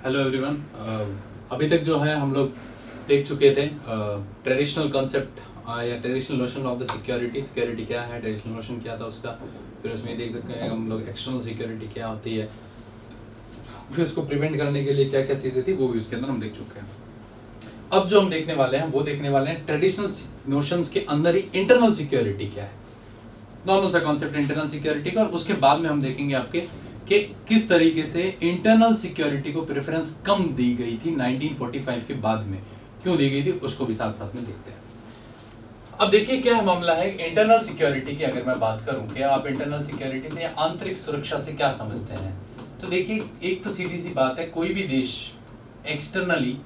Hello everyone. अभी तक जो है हम लोग देख चुके थे ट्रेडिशनल कॉन्सेप्ट या traditional notion of the security क्या है, ट्रेडिशनल नोशन क्या था उसका। फिर उसमें देख सकते हैं हम लोग एक्सटर्नल सिक्योरिटी क्या होती है, फिर उसको प्रिवेंट करने के लिए क्या क्या चीज़ें थी वो भी उसके अंदर हम देख चुके हैं। अब जो हम देखने वाले हैं वो देखने वाले हैं ट्रेडिशनल नोशंस के अंदर ही इंटरनल सिक्योरिटी क्या है, नॉर्मल सा कॉन्सेप्ट इंटरनल सिक्योरिटी का। और उसके बाद में हम देखेंगे आपके कि किस तरीके से इंटरनल सिक्योरिटी को प्रेफरेंस कम दी गई थी 1945 के बाद में, क्यों दी गई थी उसको भी साथ साथ में देखते हैं। अब देखिए क्या मामला है इंटरनल सिक्योरिटी की। अगर मैं बात करूं कि आप इंटरनल सिक्योरिटी से या आंतरिक सुरक्षा से क्या समझते हैं, तो देखिए एक तो सीधी सी बात है, कोई भी देश एक्सटर्नली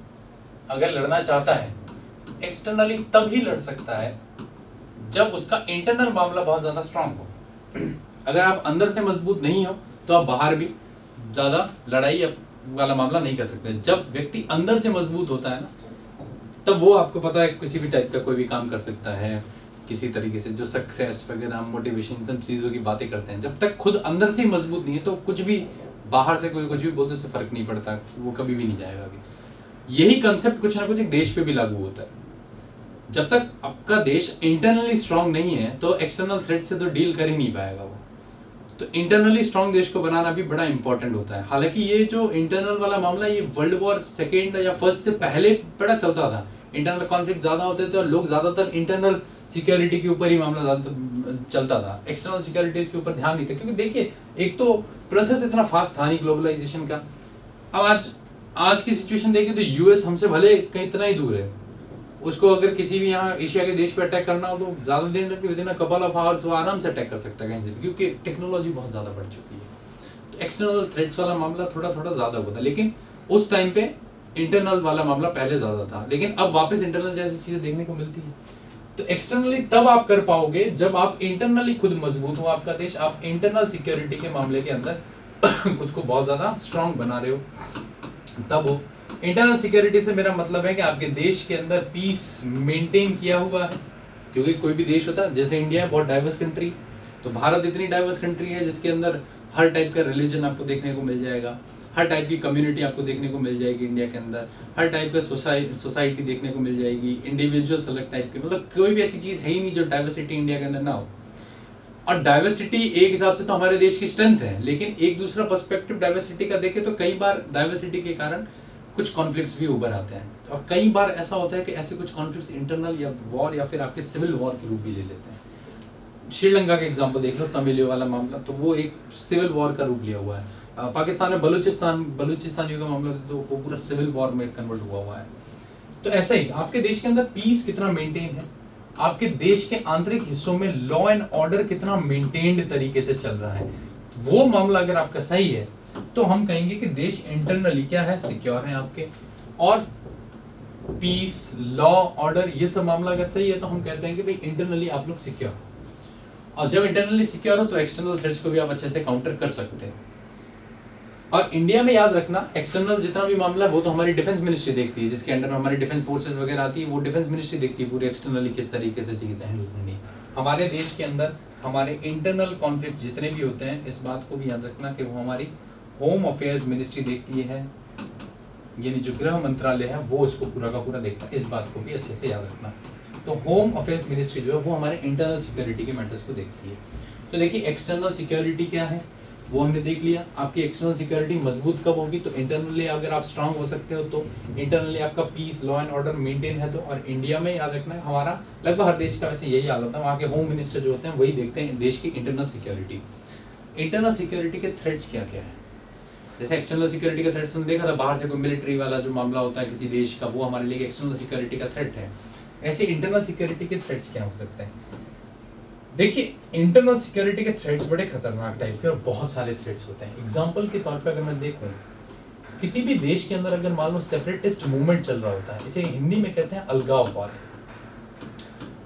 अगर लड़ना चाहता है, एक्सटर्नली तब ही लड़ सकता है जब उसका इंटरनल मामला बहुत ज्यादा स्ट्रांग हो। अगर आप अंदर से मजबूत नहीं हो तो आप बाहर भी ज्यादा लड़ाई वाला मामला नहीं कर सकते। जब व्यक्ति अंदर से मजबूत होता है ना, तब वो आपको पता है किसी भी टाइप का कोई भी काम कर सकता है, किसी तरीके से जो सक्सेस वगैरह मोटिवेशन सब चीज़ों की बातें करते हैं। जब तक खुद अंदर से ही मजबूत नहीं है तो कुछ भी बाहर से कोई कुछ भी बोलते उससे फर्क नहीं पड़ता, वो कभी भी नहीं जाएगा आगे। यही कंसेप्ट कुछ ना कुछ एक देश पे भी लागू होता है। जब तक आपका देश इंटरनली स्ट्रांग नहीं है तो एक्सटर्नल थ्रेट से तो डील कर ही नहीं पाएगा वो। तो इंटरनली स्ट्रांग देश को बनाना भी बड़ा इंपॉर्टेंट होता है। हालांकि ये जो इंटरनल वाला मामला ये वर्ल्ड वॉर सेकेंड या फर्स्ट से पहले बड़ा चलता था। इंटरनल कॉन्फ्लिक्ट ज्यादा होते थे और लोग ज्यादातर इंटरनल सिक्योरिटी के ऊपर ही मामला ज्यादा चलता था, एक्सटर्नल सिक्योरिटीज के ऊपर ध्यान नहीं था। क्योंकि देखिए एक तो प्रोसेस इतना फास्ट था नहीं ग्लोबलाइजेशन का। अब आज की सिचुएशन देखिए तो यूएस हमसे भले कहीं इतना ही दूर है, उसको अगर किसी भी यहाँ एशिया के देश पे अटैक करना हो तो ज़्यादा दिन तक within a couple of hours वो आराम से अटैक कर सकता है कहीं से भी, क्योंकि टेक्नोलॉजी बहुत ज़्यादा बढ़ चुकी है। तो एक्सटर्नल थ्रेट्स वाला मामला थोड़ा थोड़ा ज़्यादा होता है, लेकिन उस टाइम पे इंटरनल वाला मामला पहले ज़्यादा था। लेकिन अब वापस इंटरनल जैसी चीज़ें देखने को मिलती है। तो एक्सटर्नली तब आप कर पाओगे जब आप इंटरनली खुद मजबूत हो आपका देश, आप इंटरनल सिक्योरिटी के मामले के अंदर खुद को बहुत ज़्यादा स्ट्रांग बना रहे हो, तब हो। इंटरनल सिक्योरिटी से मेरा मतलब है कि आपके देश के अंदर पीस मेंटेन किया हुआ है। क्योंकि कोई भी देश होता है, जैसे इंडिया है बहुत डाइवर्स कंट्री, तो भारत इतनी डाइवर्स कंट्री है जिसके अंदर हर टाइप का रिलीजन आपको देखने को मिल जाएगा, हर टाइप की कम्युनिटी आपको देखने को मिल जाएगी इंडिया के अंदर, हर टाइप का सोसाइटी देखने को मिल जाएगी, इंडिविजुअल्स अलग टाइप के, मतलब कोई भी ऐसी चीज़ है ही नहीं जो डाइवर्सिटी इंडिया के अंदर ना हो। और डाइवर्सिटी एक हिसाब से तो हमारे देश की स्ट्रेंथ है, लेकिन एक दूसरा पर्सपेक्टिव डाइवर्सिटी का देखें तो कई बार डाइवर्सिटी के कारण कुछ कॉन्फ्लिक्ट्स भी उभर आते हैं। और कई बार ऐसा होता है कि ऐसे कुछ कॉन्फ्लिक्ट्स इंटरनल या वॉर या फिर आपके सिविल वॉर के रूप भी ले लेते हैं। श्रीलंका का एग्जांपल देख लो, तमिल वाला मामला, तो वो एक सिविल वॉर का रूप लिया हुआ है। पाकिस्तान में बलूचिस्तानियों का मामला तो वो पूरा सिविल वॉर में कन्वर्ट हुआ है। तो ऐसा ही आपके देश के अंदर पीस कितना मेंटेन है, आपके देश के आंतरिक हिस्सों में लॉ एंड ऑर्डर कितना मेंटेन्ड तरीके से चल रहा है, वो मामला अगर आपका सही है तो हम कहेंगे कि देश इंटरनली क्या है, सिक्योर है आपके। और पीस लॉ ऑर्डर ये सब मामला अगर सही है तो हम कहते हैं कि भाई इंटरनली आप लोग सिक्योर। और जब इंटरनली सिक्योर हो तो एक्सटर्नल थ्रेट्स को भी आप अच्छे से काउंटर कर सकते हैं। और इंडिया में याद रखना एक्सटर्नल जितना भी मामला है वो तो हमारी डिफेंस मिनिस्ट्री देखती है, जिसके अंडर हमारी डिफेंस फोर्सेस वगैरह आती है, वो डिफेंस मिनिस्ट्री देखती है पूरी एक्सटर्नली किस तरीके से चीज़ें हैंडल करनी है। हमारे देश के अंदर हमारे इंटरनल कॉन्फ्लिक्ट जितने भी होते हैं, इस बात को भी याद रखना कि वो हमारी होम अफेयर्स मिनिस्ट्री देखती है, यानी जो गृह मंत्रालय है वो इसको पूरा का पूरा देखता है। इस बात को भी अच्छे से याद रखना। तो होम अफेयर्स मिनिस्ट्री जो है वो हमारे इंटरनल सिक्योरिटी के मैटर्स को देखती है। तो देखिए एक्सटर्नल सिक्योरिटी क्या है वो हमने देख लिया। आपकी एक्सटर्नल सिक्योरिटी मजबूत कब होगी, तो इंटरनली अगर आप स्ट्रांग हो सकते हो तो इंटरनली आपका peace law and order maintain है तो। और इंडिया में याद रखना हमारा लगभग हर देश का वैसे यही हालत है, वहाँ के होम मिनिस्टर जो होते हैं वही देखते हैं देश की इंटरनल सिक्योरिटी। इंटरनल सिक्योरिटी के थ्रेट्स क्या क्या है, जैसे एक्सटर्नल सिक्योरिटी का थ्रेट्स हमने देखा था, बाहर से कोई मिलिट्री वाला जो मामला होता है किसी देश का, वो हमारे लिए एक्सटर्नल सिक्योरिटी का थ्रेट है। ऐसे इंटरनल सिक्योरिटी के थ्रेट्स क्या हो सकते हैं। देखिए इंटरनल सिक्योरिटी के थ्रेट्स बड़े खतरनाक टाइप के और बहुत सारे थ्रेट्स होते हैं। एग्जाम्पल के तौर पर अगर मैं देखूँ, किसी भी देश के अंदर अगर मान लो सेपरेटिस्ट मूवमेंट चल रहा होता है, इसे हिंदी में कहते हैं अलगाववाद।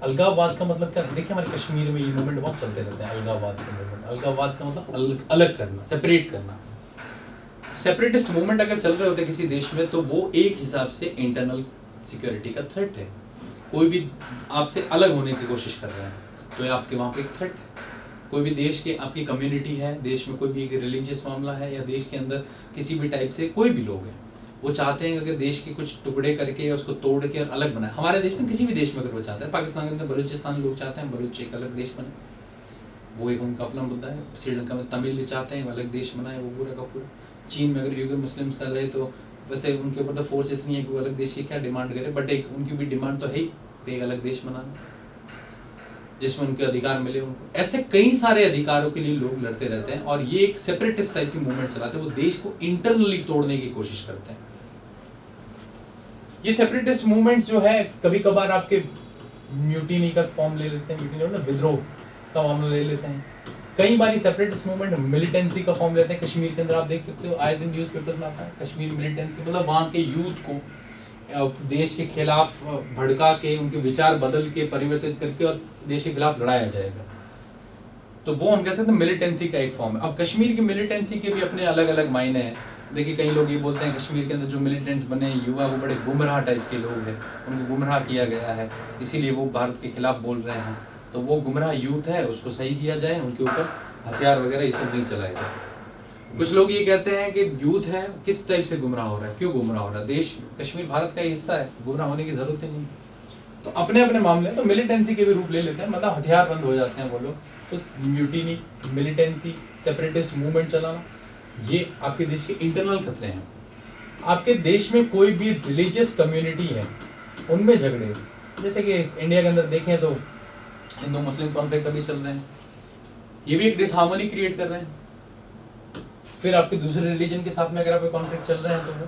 अलगाववाद का मतलब क्या, देखिए हमारे कश्मीर में ये मूवमेंट बहुत चलते रहते हैं, अलगाववाद का मूवमेंट। अलगाववाद का मतलब अलग करना, सेपरेट करना। सेपरेटिस्ट मूवमेंट अगर चल रहे होते हैं किसी देश में तो वो एक हिसाब से इंटरनल सिक्योरिटी का थ्रेट है। कोई भी आपसे अलग होने की कोशिश कर रहा है तो ये आपके वहाँ पे एक थ्रेट है। कोई भी देश के आपकी कम्युनिटी है, देश में कोई भी एक रिलीजियस मामला है या देश के अंदर किसी भी टाइप से कोई भी लोग हैं, वो चाहते हैं कि देश के कुछ टुकड़े करके उसको तोड़ के और अलग बनाए। हमारे देश में, किसी भी देश में अगर वो चाहता है, पाकिस्तान के अंदर बलूचिस्तान लोग चाहते हैं बलूच एक अलग देश बने, वो एक उनका अपना मुद्दा है। श्रीलंका में तमिल चाहते हैं अलग देश बनाए, वो पूरा का पूरा। चीन में अगर यूगर मुस्लिम्स कर रहे तो वैसे उनके ऊपर तो फोर्स इतनी है कि वो अलग देश की क्या डिमांड करे, बट एक उनकी भी डिमांड तो है ही एक अलग देश बनाना जिसमें उनके अधिकार मिले उनको। ऐसे कई सारे अधिकारों के लिए लोग लड़ते रहते हैं और ये एक सेपरेटिस्ट टाइप की मूवमेंट चलाते हैं, वो देश को इंटरनली तोड़ने की कोशिश करते हैं। ये सेपरेटिस्ट मूवमेंट जो है कभी कभार आपके म्यूटिनी का फॉर्म ले लेते हैं, म्यूटिनी मतलब विद्रोह का मामला ले लेते हैं। कई बार सेपरेटिस्ट मूवमेंट मिलिटेंसी का फॉर्म लेते हैं। कश्मीर के अंदर आप देख सकते हो आए दिन न्यूज़पेपर्स में आता है कश्मीर मिलिटेंसी, मतलब वहाँ के यूथ को देश के खिलाफ भड़का के उनके विचार बदल के परिवर्तित करके और देश के खिलाफ लड़ाया जाएगा, तो वो हम कह सकते हैं मिलिटेंसी का एक फॉर्म है। अब कश्मीर की मिलिटेंसी के भी अपने अलग अलग मायने हैं। देखिए कई लोग ये बोलते हैं कश्मीर के अंदर जो मिलिटेंट्स बने युवा वो बड़े गुमराह टाइप के लोग हैं, उनको गुमराह किया गया है इसीलिए वो भारत के खिलाफ बोल रहे हैं, तो वो गुमराह यूथ है उसको सही किया जाए, उनके ऊपर हथियार वगैरह ये सब नहीं चलाए जाए। कुछ लोग ये कहते हैं कि यूथ है किस टाइप से गुमराह हो रहा है, क्यों गुमराह हो रहा है, देश कश्मीर भारत का हिस्सा है, गुमराह होने की जरूरत ही नहीं। तो अपने अपने मामले तो मिलिटेंसी के भी रूप ले लेते हैं, मतलब हथियार बंद हो जाते हैं वो लोग। तो म्यूटिनी, मिलिटेंसी, सेपरेटिस्ट मूवमेंट चलाना, ये आपके देश के इंटरनल खतरे हैं। आपके देश में कोई भी रिलीजियस कम्युनिटी है उनमें झगड़े, जैसे कि इंडिया के अंदर देखें तो हिंदू मुस्लिम कॉन्फ्लिक्ट अभी चल रहे हैं, ये भी एक डिसहार्मनी क्रिएट कर रहे हैं। फिर आपके दूसरे रिलीजन के साथ में अगर आपके कॉन्फ्लिक्ट चल रहे हैं तो वो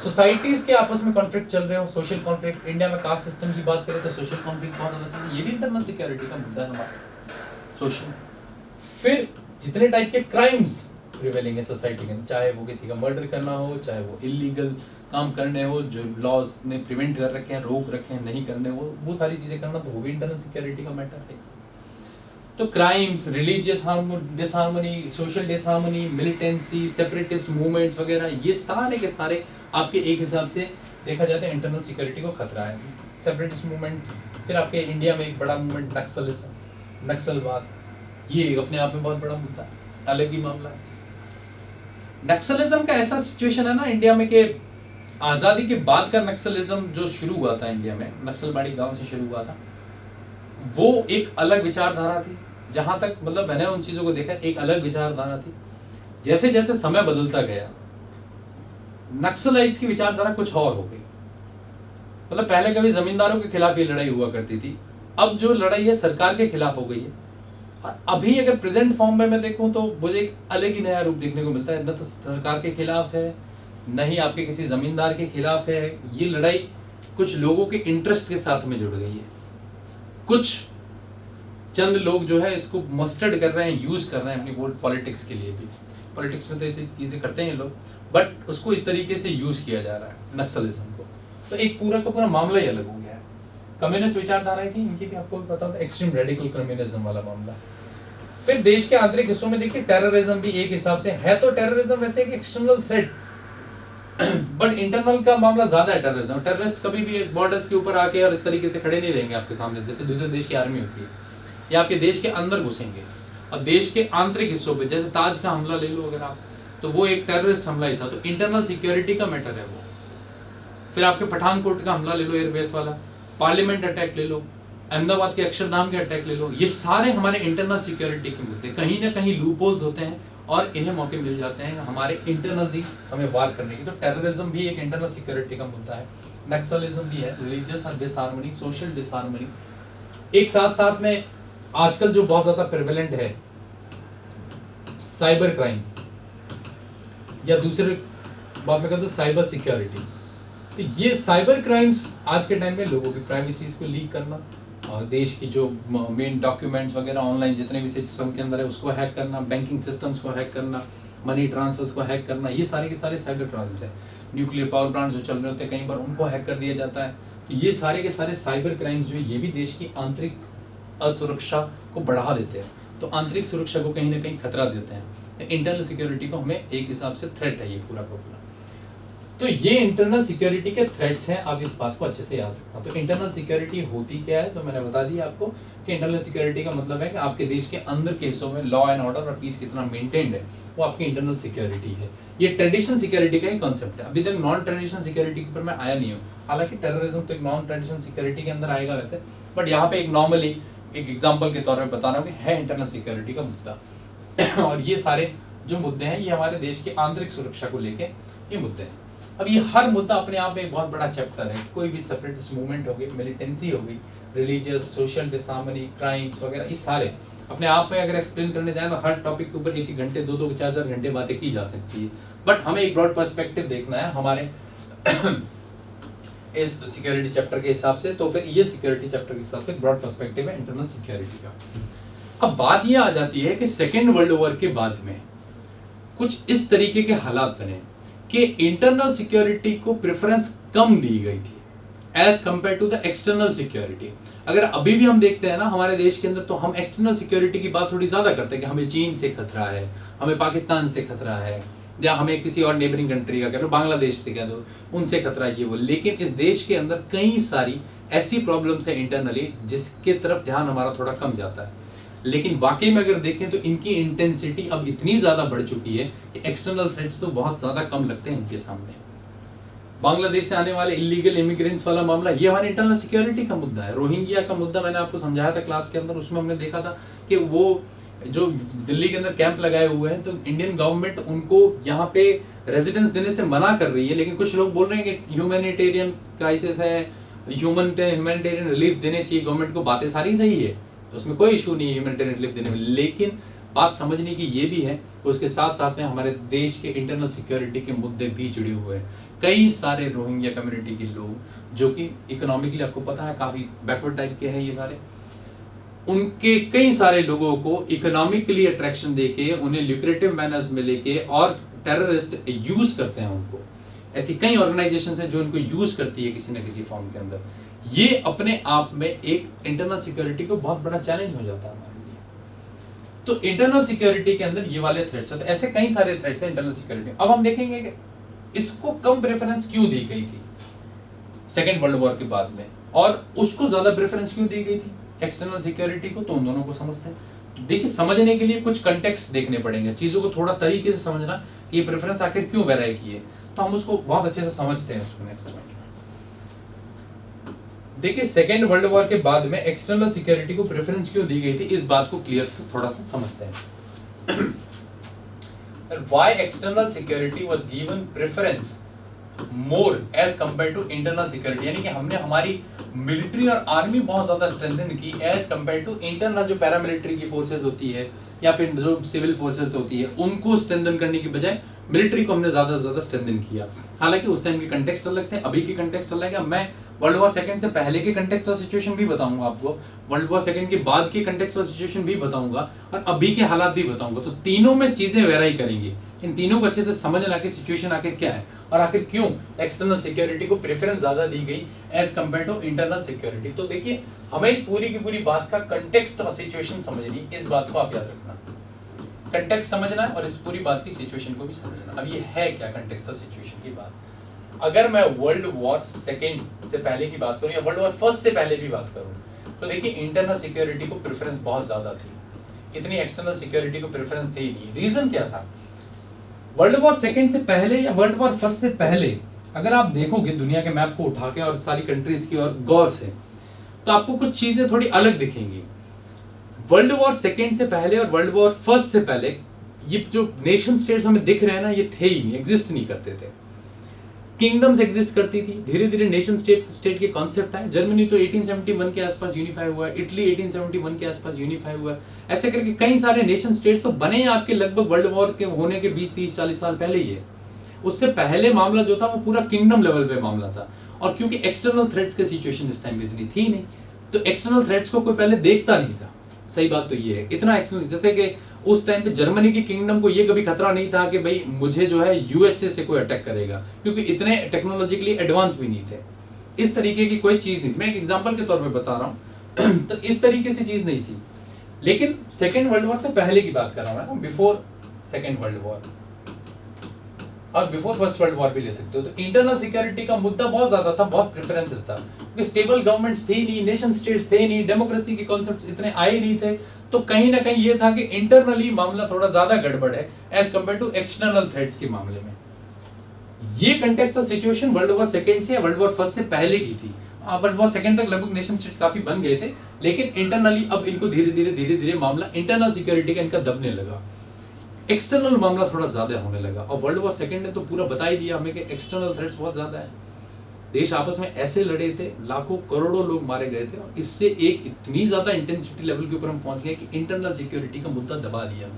सोसाइटीज के आपस में कॉन्फ्लिक्ट चल रहे हो, सोशल कॉन्फ्लिक्ट। इंडिया में कास्ट सिस्टम की बात करें तो सोशल कॉन्फ्लिक्ट बहुत ज्यादा चल रहा है, ये भी इंटरनल सिक्योरिटी का मुद्दा है हमारा सोशल। फिर जितने टाइप के क्राइम्स प्रिवेलिंग है सोसाइटी के अंदर, चाहे वो किसी का मर्डर करना हो, चाहे वो इलीगल काम करने हो जो लॉज ने प्रिवेंट कर रखे हैं, रोक रखे हैं नहीं करने, वो सारी चीजें करना, तो वो भी इंटरनल सिक्योरिटी का मैटर है। तो crimes, religious disharmony, social disharmony, militancy, separatist movements वगैरह, ये सारे के सारे आपके एक हिसाब से देखा जाता है इंटरनल सिक्योरिटी को खतरा है। सेपरेटिस्ट मूवमेंट, फिर आपके इंडिया में एक बड़ा मूवमेंट नक्सलिज्म, नक्सलवाद, ये एक अपने आप में बहुत बड़ा मुद्दा है, अलग ही मामला है। नक्सलिज्म का ऐसा सिचुएशन है ना इंडिया में कि आज़ादी के बाद का नक्सलिज्म जो शुरू हुआ था इंडिया में, नक्सलबाड़ी गांव से शुरू हुआ था, वो एक अलग विचारधारा थी। जहां तक मतलब मैंने उन चीज़ों को देखा, एक अलग विचारधारा थी। जैसे जैसे समय बदलता गया नक्सलाइट्स की विचारधारा कुछ और हो गई। मतलब पहले कभी जमींदारों के खिलाफ ये लड़ाई हुआ करती थी, अब जो लड़ाई है सरकार के खिलाफ हो गई है। और अभी अगर प्रेजेंट फॉर्म में मैं देखूं तो मुझे एक अलग ही नया रूप देखने को मिलता है। न तो सरकार के खिलाफ है, न ही आपके किसी जमींदार के खिलाफ है। ये लड़ाई कुछ लोगों के इंटरेस्ट के साथ में जुड़ गई है। कुछ चंद लोग जो है इसको मस्टर्ड कर रहे हैं, यूज कर रहे हैं अपनी वोट पॉलिटिक्स के लिए भी। पॉलिटिक्स में तो ऐसी चीजें करते हैं लोग, बट उसको इस तरीके से यूज किया जा रहा है नक्सलिज्म को। तो एक पूरा का पूरा मामला ही अलग हो गया है। कम्युनिस्ट विचारधारा थी इनकी भी, आपको भी पता होता है, एक्सट्रीम रेडिकल कम्युनिज्म वाला मामला। फिर देश के आंतरिक हिस्सों में देखिए टेररिज्म भी एक हिसाब से है, तो टेररिज्म वैसे एक एक्सटर्नल थ्रेट, बट इंटरनल का मामला ज्यादा है। टेररिज्म, टेररिस्ट कभी भी बॉर्डर्स के ऊपर आके और इस तरीके से खड़े नहीं रहेंगे आपके सामने जैसे दूसरे देश की आर्मी होती है, या आपके देश के अंदर घुसेंगे। और देश के आंतरिक हिस्सों पे जैसे ताज का हमला ले लो अगर आप, तो वो एक टेररिस्ट हमला ही था, तो इंटरनल सिक्योरिटी का मैटर है वो। फिर आपके पठानकोट का हमला ले लो एयरबेस वाला, पार्लियामेंट अटैक ले लो, अहमदाबाद के अक्षरधाम के अटैक ले लो, ये सारे हमारे इंटरनल सिक्योरिटी के मुद्दे। कहीं ना कहीं लूपहोल्स होते हैं और इन्हें मौके मिल जाते हैं हमारे इंटरनली हमें वार करने की। तो टेररिज्म भी एक इंटरनल सिक्योरिटी का मुद्दा है, नक्सलिज्म भी है, रिलीजियस डिसहार्मनी, सोशल डिसहार्मनी। एक साथ साथ में आजकल जो बहुत ज्यादा प्रेवलेंट है साइबर क्राइम, या दूसरे बात में कहते हैं साइबर सिक्योरिटी। तो ये साइबर क्राइम्स आज के टाइम में लोगों की प्राइवेसीज को लीक करना, और देश की जो मेन डॉक्यूमेंट्स वगैरह ऑनलाइन जितने भी सिस्टम के अंदर है उसको हैक करना, बैंकिंग सिस्टम्स को हैक करना, मनी ट्रांसफर्स को हैक करना, ये सारे के सारे साइबर क्राइम्स है। न्यूक्लियर पावर प्लांट्स जो चल रहे होते हैं कई बार उनको हैक कर दिया जाता है। तो ये सारे के सारे साइबर क्राइम्स जो है ये भी देश की आंतरिक असुरक्षा को बढ़ा देते हैं, तो आंतरिक सुरक्षा को कहीं ना कहीं खतरा देते हैं। इंटरनल सिक्योरिटी को हमें एक हिसाब से थ्रेट है ये पूरा का पूरा। तो ये इंटरनल सिक्योरिटी के थ्रेट्स हैं, आप इस बात को अच्छे से याद रखना। तो इंटरनल सिक्योरिटी होती क्या है, तो मैंने बता दिया आपको कि इंटरनल सिक्योरिटी का मतलब है कि आपके देश के अंदर के हिस्सों में लॉ एंड ऑर्डर और पीस कितना मेंटेन्ड है, वो आपकी इंटरनल सिक्योरिटी है। ये ट्रेडिशनल सिक्योरिटी का ही कॉन्सेप्ट है। अभी तक नॉन ट्रेडिशनल सिक्योरिटी के ऊपर मैं आया नहीं हूँ, हालांकि टेररिज्म तो एक नॉन ट्रेडिशनल सिक्योरिटी के अंदर आएगा वैसे, बट यहाँ पे एक नॉर्मली एक एग्जांपल के तौर पे बता रहा हूँ कि है इंटरनल सिक्योरिटी का मुद्दा। और ये सारे जो मुद्दे हैं ये हमारे देश की आंतरिक सुरक्षा को लेके ये मुद्दे हैं। अब ये हर मुद्दा अपने आप में एक बहुत बड़ा चैप्टर है। कोई भी सेपरेटिस्ट मूवमेंट हो गई, मिलिटेंसी हो गई, रिलीजियस, सोशल डिसहार्मनी, क्राइम्स वगैरह, ये सारे अपने आप में अगर एक्सप्लेन करने जाए तो हर टॉपिक के ऊपर 1-1 घंटे 2-2 4-4 घंटे बातें की जा सकती है। बट हमें एक ब्रॉड पर्सपेक्टिव देखना है हमारे इस सिक्योरिटी चैप्टर के हिसाब से, तो फिर ये सिक्योरिटी चैप्टर के हिसाब से ब्रॉड पर्सपेक्टिव है इंटरनल सिक्योरिटी का। अब बात ये आ जाती है कि सेकेंड वर्ल्ड वॉर के बाद में कुछ इस तरीके के हालात बने कि इंटरनल सिक्योरिटी को प्रेफरेंस कम दी गई थी as compare to the external security. अगर अभी भी हम देखते हैं ना हमारे देश के अंदर, तो हम एक्सटर्नल सिक्योरिटी की बात थोड़ी ज्यादा करते हैं कि हमें चीन से खतरा है, हमें पाकिस्तान से खतरा है, या हमें किसी और नेबरिंग कंट्री का कह लो, बांग्लादेश से कह दो, उनसे खतरा ये वो। लेकिन इस देश के अंदर कई सारी ऐसी प्रॉब्लम्स है इंटरनली जिसके तरफ ध्यान हमारा थोड़ा कम जाता है। लेकिन वाकई में अगर देखें तो इनकी इंटेंसिटी अब इतनी ज्यादा बढ़ चुकी है कि एक्सटर्नल थ्रेट्स तो बहुत ज्यादा कम लगते हैं इनके सामने। बांग्लादेश से आने वाले इलीगल इमिग्रेंट्स वाला मामला, ये हमारी इंटरनल सिक्योरिटी का मुद्दा है। रोहिंग्या का मुद्दा मैंने आपको समझाया था क्लास के अंदर, उसमें हमने देखा था कि वो जो दिल्ली के अंदर कैंप लगाए हुए हैं, तो इंडियन गवर्नमेंट उनको यहाँ पे रेजिडेंस देने से मना कर रही है। लेकिन कुछ लोग बोल रहे हैं कि ह्यूमैनिटेरियन क्राइसिस है, ह्यूमैनिटेरियन रिलीफ देने चाहिए गवर्नमेंट को। बातें सारी सही है, तो उसमें कोई इशू नहीं है ह्यूमैनिटेरियन रिलीफ देने में। लेकिन बात समझने की ये भी है, उसके साथ साथ में हमारे देश के इंटरनल सिक्योरिटी के मुद्दे भी जुड़े हुए हैं। कई सारे रोहिंग्या कम्युनिटी के लोग जो कि इकोनॉमिकली आपको पता है काफी बैकवर्ड टाइप के हैं ये सारे, उनके कई सारे लोगों को इकोनॉमिकली अट्रैक्शन देके, उन्हें ल्यूक्रेटिव मैनर्स में लेके, और टेररिस्ट यूज करते हैं उनको। ऐसी कई ऑर्गेनाइजेशंस हैं जो उनको यूज करती है किसी न किसी फॉर्म के अंदर। ये अपने आप में एक इंटरनल सिक्योरिटी को बहुत बड़ा चैलेंज हो जाता है हमारे लिए। तो इंटरनल सिक्योरिटी के अंदर ये वाले थ्रेट्स हैं, तो ऐसे कई सारे थ्रेट्स हैं इंटरनल सिक्योरिटी। अब हम देखेंगे कि इसको कम प्रेफरेंस क्यों दी गई थी सेकेंड वर्ल्ड वॉर के बाद में, और उसको ज्यादा प्रेफरेंस क्यों दी गई थी एक्सटर्नल सिक्योरिटी को। तो उन दोनों को समझते हैं। देखिए, समझने के लिए कुछ कंटेक्स्ट देखने पड़ेंगे, चीजों को थोड़ा तरीके से समझना कि ये प्रेफरेंस आखिर क्यों वेरी की है, तो हम उसको बहुत अच्छे से समझते हैं उसको नेक्स्ट टाइम। देखिए, सेकेंड वर्ल्ड वॉर के बाद में एक्सटर्नल सिक्योरिटी को प्रेफरेंस क्यों दी गई थी, इस बात को क्लियर थोड़ा सा समझते हैं। Why external security was given preference more as compared to internal security, यानी कि हमने हमारी मिलिट्री और आर्मी बहुत ज्यादा स्ट्रेंथन की एज कंपेयर टू इंटरनल जो पैरामिलिट्री की फोर्सेस होती है या फिर जो सिविल फोर्सेस होती है, उनको स्ट्रेंथन करने की बजाय मिलिट्री को हमने ज्यादा से ज्यादा स्ट्रेंथन किया। हालांकि उस टाइम के कंटेक्स्ट अलग थे, अभी के कंटेक्स्ट अलग है। मैं वर्ल्ड वॉर सेकंड से पहले के कंटेक्स्ट और सिचुएशन भी बताऊंगा आपको, वर्ल्ड वॉर सेकंड के बाद के कंटेक्स्ट और सिचुएशन भी बताऊंगा, और अभी के हालात भी बताऊंगा। तो तीनों में चीजें वेराई करेंगी। इन तीनों को अच्छे से समझना कि सिचुएशन आखिर क्या है और आखिर क्यों एक्सटर्नल सिक्योरिटी को प्रेफरेंस ज्यादा दी गई as compare to internal security. तो देखिए, हमें पूरी की पूरी बात का कंटेक्स्ट और सिचुएशन समझनी, इस बात को आप याद रखना। कंटेक्स्ट समझना है और इस पूरी बात की सिचुएशन को भी समझना। अब ये है क्या कंटेक्स्ट और सिचुएशन की बात। अगर मैं वर्ल्ड वॉर सेकेंड से पहले की बात करूं या वर्ल्ड वॉर फर्स्ट से पहले भी बात करूं, तो देखिए इंटरनल सिक्योरिटी को प्रेफरेंस बहुत ज्यादा थी, इतनी एक्सटर्नल सिक्योरिटी को प्रेफरेंस थी ही नहीं। रीजन क्या था? वर्ल्ड वॉर सेकेंड से पहले या वर्ल्ड वॉर फर्स्ट से पहले अगर आप देखोगे दुनिया के मैप को उठा के और सारी कंट्रीज की और गौर से, तो आपको कुछ चीजें थोड़ी अलग दिखेंगी। वर्ल्ड वॉर सेकेंड से पहले और वर्ल्ड वॉर फर्स्ट से पहले ये जो नेशन स्टेट्स हमें दिख रहे हैं ना, ये थे ही नहीं, एग्जिस्ट नहीं करते थे। किंगडम्स एग्जिस्ट करती थी, धीरे धीरे नेशन स्टेट के कॉन्सेप्ट आए। जर्मनी तो 1871 के आसपास यूनिफाई हुआ है, इटली 1871 के आसपास यूनिफाई हुआ है। ऐसे करके कई सारे नेशन स्टेट्स तो बने आपके लगभग वर्ल्ड वॉर के होने के 20, 30, 40 साल पहले ही है। उससे पहले मामला जो था वो पूरा किंगडम लेवल पे मामला था। और क्योंकि एक्सटर्नल थ्रेट्स की सिचुएशन इस टाइम पे इतनी थी नहीं, तो एक्सटर्नल थ्रेट्स को कोई पहले देखता नहीं था। सही बात तो ये है, इतना एक्सटर्नल, जैसे कि उस टाइम पे जर्मनी की किंगडम को ये कभी खतरा नहीं था कि भाई मुझे जो है यूएसए से कोई अटैक करेगा, क्योंकि इतने टेक्नोलॉजिकली एडवांस भी नहीं थे। इस तरीके की कोई चीज नहीं थी, मैं एक एग्जांपल के तौर पे बता रहा हूँ। तो इस तरीके से चीज नहीं थी। लेकिन सेकेंड वर्ल्ड वॉर से पहले की बात कर रहा हूँ, बिफोर सेकेंड वर्ल्ड वॉर और बिफोर फर्स्ट वर्ल्ड वॉर भी ले सकते हो। तो इंटरनल सिक्योरिटी का मुद्दा बहुत ज्यादा था, बहुत प्रेफरेंसेस था, क्योंकि स्टेबल गवर्नमेंट्स थे ही नहीं, नेशन स्टेट्स थे ही नहीं, डेमोक्रेसी के कॉन्सेप्ट्स इतने आए नहीं थे। तो कहीं ना कहीं ये था कि इंटरनली मामला थोड़ा ज्यादा गड़बड़ है as compare to external threats के मामले में। ये context of situation world war second से या वर्ल्ड वॉर फर्स्ट से पहले की थी। वर्ल्ड वॉर सेकेंड तक लगभग नेशन स्टेट्स काफी बन गए थे, लेकिन इंटरनली अब इनको धीरे धीरे मामला इंटरनल सिक्योरिटी का इनका दबने लगा, एक्सटर्नल मामला थोड़ा ज्यादा होने लगा। और वर्ल्ड वॉर सेकेंड ने तो पूरा बता ही दिया हमें कि एक्सटर्नल थ्रेट्स बहुत ज्यादा है। देश आपस में ऐसे लड़े थे, लाखों करोड़ों लोग मारे गए थे, और इससे एक इतनी ज्यादा इंटेंसिटी लेवल के ऊपर हम पहुंच गए कि इंटरनल सिक्योरिटी का मुद्दा दबा दिया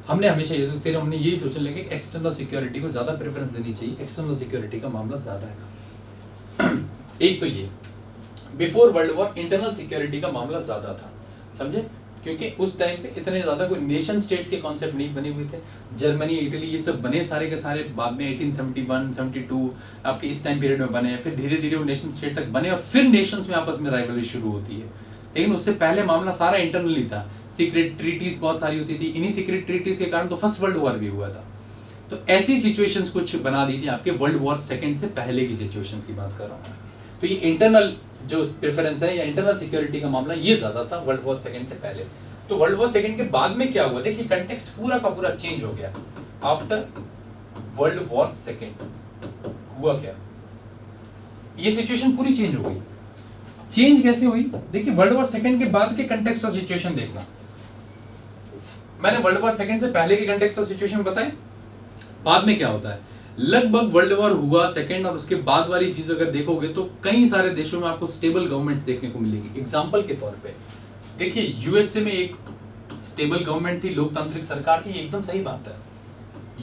हमने हमेशा ये, फिर हमने यही सोचने लगे कि एक्सटर्नल सिक्योरिटी को ज्यादा प्रेफरेंस देनी चाहिए, एक्सटर्नल सिक्योरिटी का मामला ज्यादा है। एक तो ये before world war internal security का मामला ज्यादा था, समझे, क्योंकि उस टाइम पे इतने ज्यादा कोई नेशन स्टेट्स के कॉन्सेप्ट नहीं बने हुए थे। जर्मनी, इटली ये सब बने सारे के सारे बाद में 1871 72 आपके इस टाइम पीरियड में बने हैं। फिर धीरे धीरे वो नेशन स्टेट तक बने और फिर नेशंस में आपस में राइवलरी शुरू होती है। लेकिन उससे पहले मामला सारा इंटरनली था, सीक्रेट ट्रीटीज बहुत सारी होती थी। इन्हीं सीक्रेट ट्रीटीज के कारण तो फर्स्ट वर्ल्ड वॉर भी हुआ था। तो ऐसी सिचुएशंस कुछ बना दी थी आपके वर्ल्ड वॉर सेकेंड से पहले की सिचुएशंस की बात कर रहा हूँ। तो ये इंटरनल जो प्रेफरेंस है या इंटरनल सिक्योरिटी का मामला ये ज्यादा था वर्ल्ड वॉर सेकेंड से पहले। तो वर्ल्ड वॉर सेकेंड के बाद में क्या हुआ, देखिए कंटेक्स्ट पूरा का पूरा चेंज हो गया। आफ्टर वर्ल्ड वॉर सेकेंड हुआ क्या, ये सिचुएशन पूरी चेंज हो गई। चेंज कैसे हुई, देखिए वर्ल्ड वॉर सेकेंड के बाद के कंटेक्स्ट और सिचुएशन देखना। मैंने वर्ल्ड वॉर सेकेंड से पहले के कंटेक्स्ट और सिचुएशन बताए, बाद में क्या होता है। लगभग वर्ल्ड वॉर हुआ सेकेंड और उसके बाद वाली चीज अगर देखोगे तो कई सारे देशों में आपको स्टेबल गवर्नमेंट देखने को मिलेगी। एग्जांपल के तौर पे देखिए यूएसए में एक स्टेबल गवर्नमेंट थी, लोकतांत्रिक सरकार थी, एकदम सही बात है।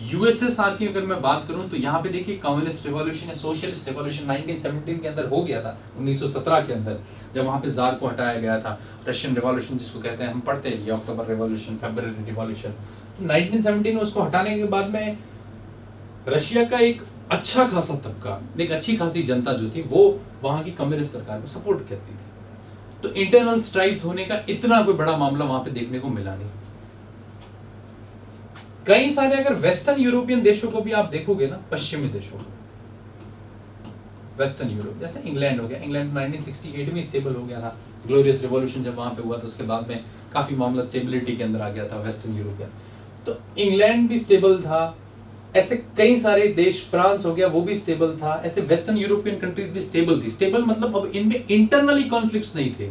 यूएसएसआर की अगर मैं बात करूं तो यहाँ पे देखिए कम्युनिस्ट रिवॉल्यूशन या सोशलिस्ट रिवॉल्यूशन 1917 के अंदर हो गया था, 1917 के अंदर, जब वहां पे जार को हटाया गया था। रशियन रिवॉल्यूशन जिसको कहते हैं, हम पढ़ते हैं अक्टूबर रिवॉल्यूशन, फरवरी रिवॉल्यूशन। 1917 में उसको हटाने के बाद में रशिया का एक अच्छा खासा तबका, एक अच्छी खासी जनता जो थी वो वहां की कम्युनिस्ट सरकार को सपोर्ट करती थी। तो इंटरनल स्ट्राइक्स होने का इतना कोई बड़ा मामला वहां पे देखने को मिला नहीं। कई सारे अगर वेस्टर्न यूरोपियन देशों को भी आप देखोगे ना, पश्चिमी देशों को, वेस्टर्न यूरोप जैसे इंग्लैंड हो गया, इंग्लैंड 1968 में स्टेबल हो गया था। ग्लोरियस रिवॉल्यूशन जब वहां पे हुआ तो उसके बाद में काफी मामला स्टेबिलिटी के अंदर आ गया था वेस्टर्न यूरोपियन। तो इंग्लैंड भी स्टेबल था, ऐसे कई सारे देश, फ्रांस हो गया वो भी स्टेबल था, ऐसे वेस्टर्न यूरोपियन कंट्रीज भी स्टेबल थी। स्टेबल मतलब अब इनमें इंटरनली कॉन्फ्लिक्ट्स नहीं थे,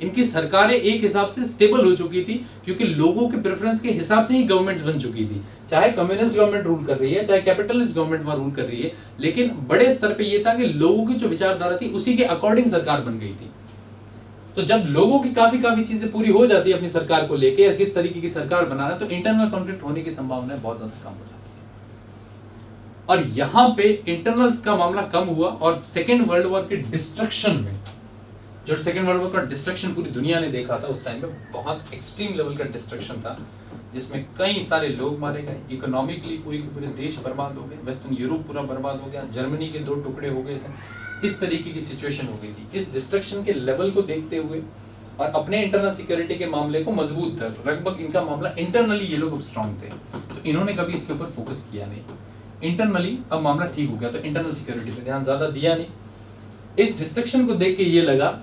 इनकी सरकारें एक हिसाब से स्टेबल हो चुकी थी क्योंकि लोगों के प्रेफरेंस के हिसाब से ही गवर्नमेंट्स बन चुकी थी। चाहे कम्युनिस्ट गवर्नमेंट रूल कर रही है, चाहे कैपिटलिस्ट गवर्नमेंट वहां रूल कर रही है, लेकिन बड़े स्तर पे ये था कि लोगों की जो विचारधारा थी उसी के अकॉर्डिंग सरकार बन गई थी। तो जब लोगों की काफी चीजें पूरी हो जाती है अपनी सरकार को लेके या किस तरीके की सरकार बनाना, तो इंटरनल कॉन्फ्लिक्ट होने की संभावना बहुत ज्यादा कम हो जाती है। और यहां पे इंटरनल्स का मामला कम हुआ और सेकेंड वर्ल्ड वॉर के डिस्ट्रक्शन में, जो सेकेंड वर्ल्ड वॉर का डिस्ट्रक्शन पूरी दुनिया ने देखा था उस टाइम पे, बहुत एक्सट्रीम लेवल का डिस्ट्रक्शन था जिसमें कई सारे लोग मारे गए, इकोनॉमिकली पूरे के पूरे देश बर्बाद हो गए, वेस्टर्न यूरोप पूरा बर्बाद हो गया, जर्मनी के 2 टुकड़े हो गए थे, इस तरीके की सिचुएशन हो गई थी। इस डिस्ट्रक्शन के लेवल को देखते हुए और अपने इंटरनल सिक्योरिटी के मामले को मजबूत था, लगभग इनका मामला इंटरनली ये लोग स्ट्रॉन्ग थे, तो इन्होंने कभी इसके ऊपर फोकस किया नहीं। इंटरनली अब मामला ठीक हो गया तो इंटरनल सिक्योरिटी पे ध्यान ज्यादा दिया नहीं। इस डिस्ट्रक्शन को देख के ये लगा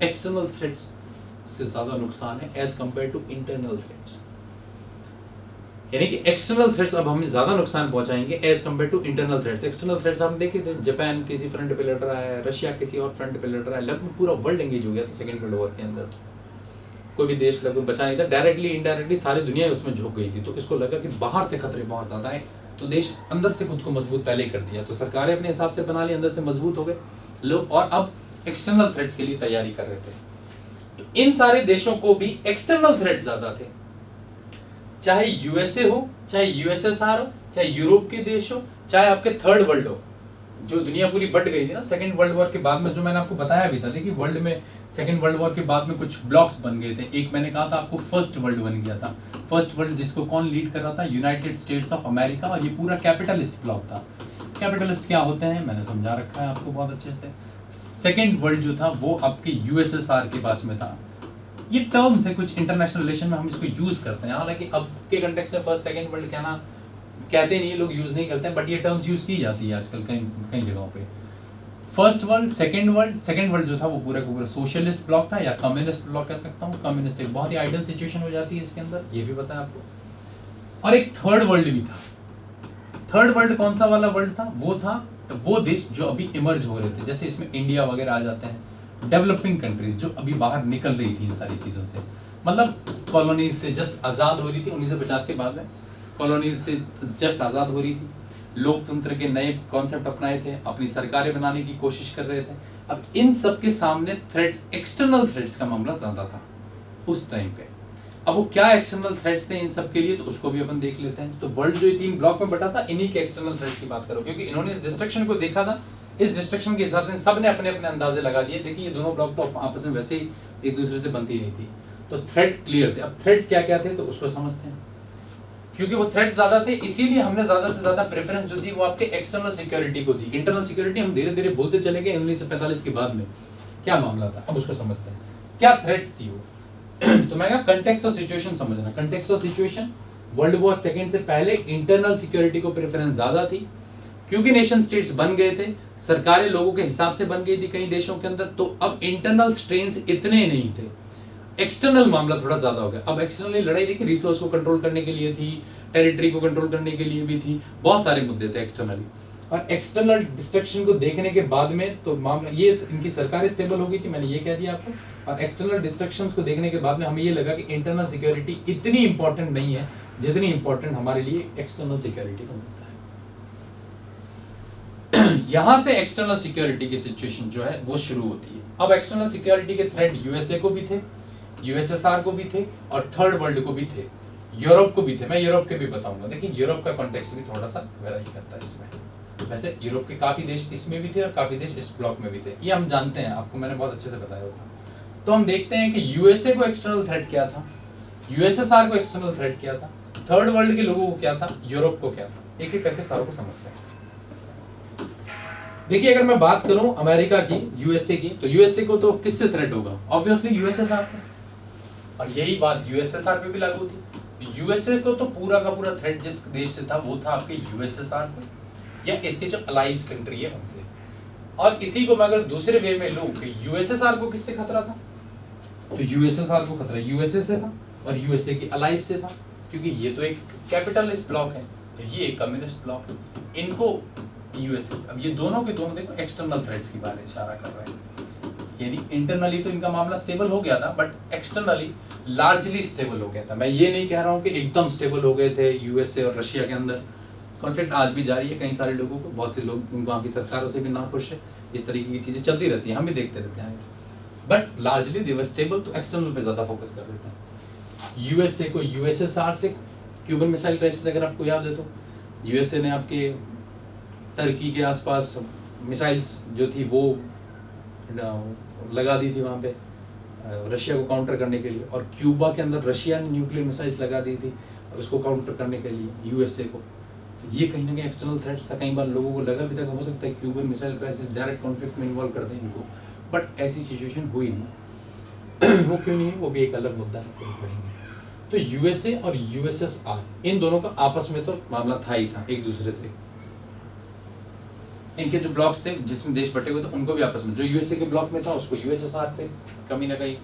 एक्सटर्नल थ्रेट्स से ज्यादा नुकसान है as compare to internal threats, यानी कि एक्सटर्नल थ्रेट्स अब हमें ज्यादा नुकसान पहुंचाएंगे as compare to internal threats. External threats हम देखे थे, जापान किसी फ्रंट पे लड़ रहा है, रशिया किसी और फ्रंट पे लड़ रहा है, लगभग पूरा वर्ल्ड एंगेज हो गया था सेकेंड वर्ल्ड वॉर के अंदर। कोई भी देश लगभग बचा नहीं था, डायरेक्टली इनडायरेक्टली सारी दुनिया उसमें झुक गई थी। तो इसको लगा कि बाहर से खतरे बहुत ज्यादा है, तो देश अंदर से खुद को मजबूत पहले कर दिया, तो सरकारें अपने हिसाब से बना ली, अंदर से मजबूत हो गए लोग और अब एक्सटर्नल थ्रेट्स के लिए तैयारी कर रहे थे। तो इन सारे देशों को भी एक्सटर्नल थ्रेट्स ज्यादा थे, चाहे यूएसए हो, चाहे यूएसएसआर हो, चाहे यूरोप के देश हो, चाहे आपके थर्ड वर्ल्ड हो, जो दुनिया पूरी बट गई थी ना सेकेंड वर्ल्ड वॉर के बाद में, जो मैंने आपको बताया भी था। देखिए वर्ल्ड में सेकेंड वर्ल्ड वॉर के बाद में कुछ ब्लॉक्स बन गए थे। एक मैंने कहा था आपको फर्स्ट वर्ल्ड बन गया था, फर्स्ट वर्ल्ड जिसको कौन लीड कर रहा था, यूनाइटेड स्टेट्स ऑफ अमेरिका, और ये पूरा कैपिटलिस्ट ब्लॉक था। कैपिटलिस्ट क्या होते हैं मैंने समझा रखा है आपको बहुत अच्छे से। सेकेंड वर्ल्ड जो था वो आपके यूएसएसआर के पास में था। ये टर्म्स है कुछ इंटरनेशनल रिलेशन में हम इसको यूज करते हैं, हालांकि अब के कंटेक्स्ट में फर्स्ट सेकेंड वर्ल्ड कहना कहते नहीं, लोग यूज नहीं करते हैं, बट ये टर्म्स यूज की जाती है आजकल कई जगहों पे। फर्स्ट वर्ल्ड, सेकेंड वर्ल्ड जो था वो पूरा का पूरा सोशलिस्ट ब्लॉक था या कम्युनिस्ट ब्लॉक कह सकता हूँ। कम्युनिस्ट एक बहुत ही आइडियल सिचुएशन हो जाती है इसके अंदर, ये भी पता है आपको। और एक थर्ड वर्ल्ड भी था। थर्ड वर्ल्ड कौन सा वाला वर्ल्ड था? वो था वो देश जो अभी इमर्ज हो रहे थे, जैसे इसमें इंडिया वगैरह आ जाते हैं, डेवलपिंग कंट्रीज जो अभी बाहर निकल रही थी इन सारी चीज़ों से, मतलब कॉलोनीज से जस्ट आज़ाद हो रही थी 1950 के बाद में, कॉलोनीज से जस्ट आज़ाद हो रही थी, लोकतंत्र के नए कॉन्सेप्ट अपनाए थे, अपनी सरकारें बनाने की कोशिश कर रहे थे। अब इन सब के सामने थ्रेट्स, एक्सटर्नल थ्रेट्स का मामला ज़्यादा था उस टाइम पे। अब वो क्या एक्सटर्नल थ्रेट्स थे इन सब के लिए, तो उसको भी अपन देख लेते हैं। तो वर्ल्ड जो 3 ब्लॉक में बटा था, इन्हीं के एक्सटर्नल थ्रेट्स की बात करो, क्योंकि इन्होंने इस डिस्ट्रक्शन को देखा था। इस डिस्ट्रक्शन के हिसाब से सब ने अपने अपने अंदाजे लगा दिए। देखिए ये दोनों ब्लॉक तो आपस में वैसे ही एक दूसरे से बनती नहीं थी, तो थ्रेट क्लियर थे। अब थ्रेट्स क्या क्या थे तो उसको समझते हैं। क्योंकि वो थ्रेट ज्यादा थे, इसीलिए हमने ज्यादा से ज्यादा प्रेफरेंस जो दी वो आपके एक्सटर्नल सिक्योरिटी को दी। इंटरनल सिक्योरिटी हम धीरे धीरे भूलते चले गए 1945 के बाद में क्या मामला था। अब उसको समझते हैं क्या थ्रेट्स थी वो। तो मैं कहा कंटेक्स्ट और सिचुएशन समझना। कंटेक्स्ट और सिचुएशन, वर्ल्ड वॉर सेकेंड से पहले इंटरनल सिक्योरिटी को प्रेफरेंस ज्यादा थी, क्योंकि नेशन स्टेट्स बन गए थे, सरकारें लोगों के हिसाब से बन गई थी कई देशों के अंदर, तो अब इंटरनल स्ट्रेन्स इतने नहीं थे। एक्सटर्नल मामला थोड़ा ज्यादा हो गया। अब एक्सटर्नली लड़ाई देखिए रिसोर्स को कंट्रोल करने के लिए थी, टेरिटरी को कंट्रोल करने के लिए भी थी, बहुत सारे मुद्दे थे एक्सटर्नली। और एक्सटर्नल डिस्ट्रक्शन को देखने के बाद में तो मामला ये इनकी सरकारें स्टेबल हो गई थी, मैंने ये कह दिया आपको। और एक्सटर्नल डिस्ट्रक्शंस को देखने के बाद में हमें ये लगा कि इंटरनल सिक्योरिटी इतनी इंपॉर्टेंट नहीं है जितनी इंपॉर्टेंट हमारे लिए एक्सटर्नल सिक्योरिटी को मिलता है। यहां से एक्सटर्नल सिक्योरिटी की सिचुएशन जो है वो शुरू होती है। अब एक्सटर्नल सिक्योरिटी के थ्रेट यूएसए को भी थे, यूएसएसआर को भी थे, और थर्ड वर्ल्ड को भी थे, यूरोप को भी थे। मैं यूरोप के भी बताऊंगा। देखिए यूरोप का कॉन्टेक्स्ट भी थोड़ा सा वेरी करता है इसमें। वैसे यूरोप के काफी देश इसमें भी थे और काफी देश इस ब्लॉक में भी थे, ये हम जानते हैं, आपको मैंने बहुत अच्छे से बताया होता। तो हम देखते हैं कि यूएसए को एक्सटर्नल थ्रेट क्या था, यूएसएसआर को एक्सटर्नल थ्रेट क्या था, थर्ड वर्ल्ड के लोगों को क्या था, यूरोप को क्या था। एक एक करके सारों को समझते हैं। देखिए अगर मैं बात करूं अमेरिका की, यूएसए की, तो यूएसए को तो किससे थ्रेट होगा? ऑब्वियसली यूएसएसआर से। और यही बात यूएसएसआर पे भी लागू थी। यूएसए को तो पूरा का पूरा थ्रेट जिस देश से था वो था आपके यूएसएसआर से या इसके जो अलाइज कंट्री है उनसे। और इसी को मैं अगर दूसरे वे में लूं कि यूएसएसआर को किससे खतरा था, तो यूएसएसआर को खतरा यूएसए से था और यूएसए की अलाइज से था, क्योंकि ये तो एक कैपिटलिस्ट ब्लॉक है, ये एक कम्युनिस्ट ब्लॉक है। इनको यूएसए, अब ये दोनों के दोनों देखो एक्सटर्नल थ्रेट्स की बारे इशारा कर रहे हैं। यानी इंटरनली तो इनका मामला स्टेबल हो गया था, बट एक्सटर्नली लार्जली स्टेबल हो गया था। मैं ये नहीं कह रहा हूँ कि एकदम स्टेबल हो गए थे। यूएसए और रशिया के अंदर कॉन्फ्लिक्ट आज भी जारी है, कई सारे लोगों को, बहुत से लोग वहाँ की सरकारों से भी नाखुश है, इस तरीके की चीज़ें चलती रहती हैं, हम भी देखते रहते हैं। But largely they were stable, तो एक्सटर्नल पे ज़्यादा फोकस कर रहे थे। यूएसए को यूएसएसआर से, क्यूबन मिसाइल क्राइसिस अगर आपको याद है तो यूएसए ने आपके टर्की के आसपास मिसाइल्स जो थी वो लगा दी थी वहाँ पे रशिया को काउंटर करने के लिए, और क्यूबा के अंदर रशिया ने न्यूक्लियर मिसाइल्स लगा दी थी और उसको काउंटर करने के लिए यूएसए को। ये कहीं ना कहीं एक्सटर्नल थ्रेट्स था। कई बार लोगों को लगा भी था कि हो सकता है Cuban missile crisis direct conflict में इन्वॉल्व कर दें इनको, बट ऐसी सिचुएशन हुई नहीं। वो क्यों नहीं है वो भी एक अलग मुद्दा है, पढ़ेंगे। तो यूएसए और यूएसएसआर, इन दोनों का आपस में तो मामला था ही था एक दूसरे से। इनके जो ब्लॉक्स थे जिसमें देश बटे हुए थे उनको भी आपस में, जो यूएसए के ब्लॉक में था उसको यूएसएसआर से कहीं ना कहीं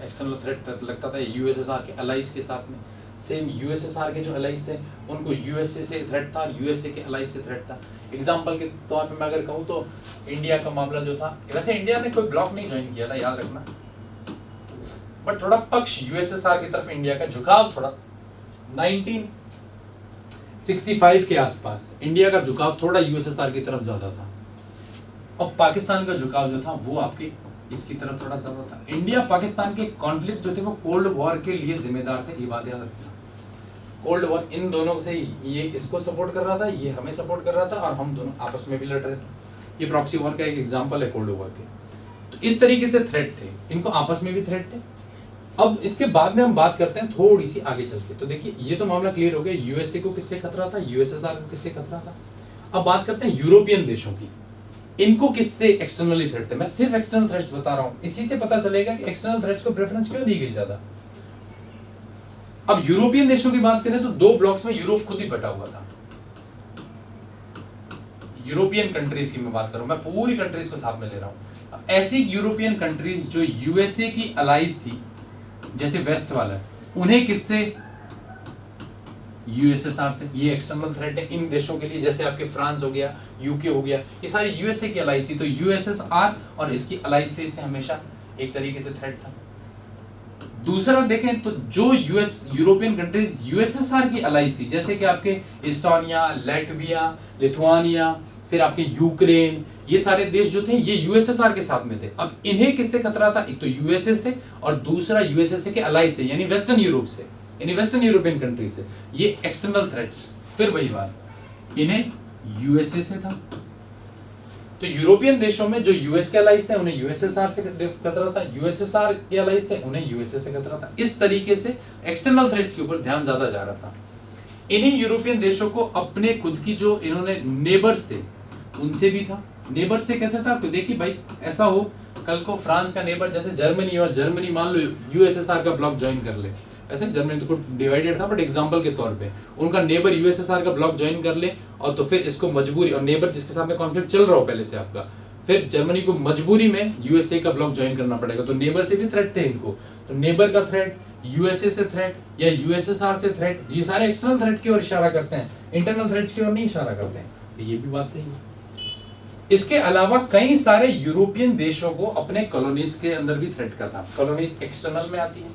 एक्सटर्नल थ्रेट लगता था यूएसएसआर के अलाइज के साथ में। सेम यूएसएसआर के जो अलाइज थे उनको यूएसए से थ्रेट था और यूएसए के अलाइज से थ्रेट था। एग्जाम्पल के तौर पे मैं अगर कहूँ तो इंडिया का मामला जो था, वैसे इंडिया ने कोई ब्लॉक नहीं ज्वाइन किया था, याद रखना, बट थोड़ा पक्ष यूएसएसआर की तरफ इंडिया का झुकाव थोड़ा 1965 के आसपास इंडिया का झुकाव थोड़ा यूएसएसआर की तरफ ज्यादा था, और पाकिस्तान का झुकाव जो था वो आपके इसकी तरफ थोड़ा ज्यादा था। इंडिया पाकिस्तान के कॉन्फ्लिक्ट जो थे वो कोल्ड वॉर के लिए जिम्मेदार थे, ये बात याद रखना। कोल्ड वॉर इन दोनों से ये इसको सपोर्ट कर रहा था, ये हमें सपोर्ट कर रहा था, और हम दोनों आपस में भी लड़ रहे थे। ये प्रॉक्सी वॉर का एक एग्जाम्पल है कोल्ड वॉर के। तो इस तरीके से थ्रेट थे, इनको आपस में भी थ्रेट थे। अब इसके बाद में हम बात करते हैं थोड़ी सी आगे चल के। तो देखिए ये तो मामला क्लियर हो गया, यूएसए को किससे खतरा था, यूएसएसआर को किससे खतरा था। अब बात करते हैं यूरोपियन देशों की, इनको किससे एक्सटर्नली थ्रेट थे। मैं सिर्फ एक्सटर्नल थ्रेट्स बता रहा हूं, इसी से पता चलेगा कि एक्सटर्नल थ्रेट्स को प्रेफरेंस क्यों दी गई ज्यादा। अब यूरोपियन देशों की बात करें तो दो ब्लॉक्स में यूरोप खुद ही बटा हुआ था। यूरोपियन कंट्रीज की मैं बात करूं, मैं पूरी कंट्रीज को साथ में ले रहा हूं। ऐसी यूरोपियन कंट्रीज जो यूएसए की अलाइज थी, जैसे वेस्ट वाला, उन्हें किससे, यूएसएसआर से। ये एक्सटर्नल थ्रेट है इन देशों के लिए, जैसे आपके फ्रांस हो गया, यूके हो गया, ये सारी यूएसए की अलाइज थी, तो यूएसएसआर और इसकी अलाइज से इसे हमेशा एक तरीके से थ्रेट था। दूसरा देखें तो जो यूरोपियन कंट्रीज यूएसएसआर की अलाइज थी, जैसे कि आपके इस्टोनिया, लैटविया, लिथुआनिया, फिर आपके यूक्रेन, ये सारे देश जो थे ये यूएसएसआर के साथ में थे। अब इन्हें किससे खतरा था, एक तो यूएसए से और दूसरा यूएसए के अलाइज से, यानी वेस्टर्न यूरोप से, यानी वेस्टर्न यूरोपियन कंट्री से। ये एक्सटर्नल थ्रेट्स, फिर वही बात, इन्हें यूएसए से था। तो यूरोपियन देशों में जो यूएस के अलाइज थे उन्हें यूएसएसआर से खतरा था, यूएसएसआर के अलाइज थे उन्हें यूएसए से खतरा था। इस तरीके से एक्सटर्नल थ्रेट्स के ऊपर ध्यान ज्यादा जा रहा था। इन्हीं यूरोपियन देशों को अपने खुद की जो इन्होंने नेबर्स थे उनसे भी था। नेबर्स से कैसे था, तो देखिए भाई ऐसा हो कल को फ्रांस का नेबर जैसे जर्मनी, और जर्मनी मान लो यूएसएसआर का ब्लॉक ज्वाइन कर ले, ऐसे जर्मनी तो डिवाइडेड था बट एग्जांपल के तौर पे उनका नेबर यूएसएसआर का ब्लॉक ज्वाइन कर ले, और तो फिर इसको मजबूरी, और नेबर जिसके साथ में कॉन्फ्लिक्ट चल रहा हो पहले से आपका, फिर जर्मनी को मजबूरी में यूएसए का ब्लॉक ज्वाइन करना पड़ेगा। तो नेबर से भी थ्रेट थे इनको, तो नेबर का थ्रेट, यूएसए से थ्रेट या यूएसएसआर से थ्रेट, ये सारे एक्सटर्नल थ्रेट की ओर इशारा करते हैं, इंटरनल थ्रेट्स की ओर नहीं इशारा करते हैं। तो ये भी बात सही है। इसके अलावा कई सारे यूरोपियन देशों को अपने कॉलोनीज के अंदर भी थ्रेट का था। कॉलोनीज एक्सटर्नल में आती है,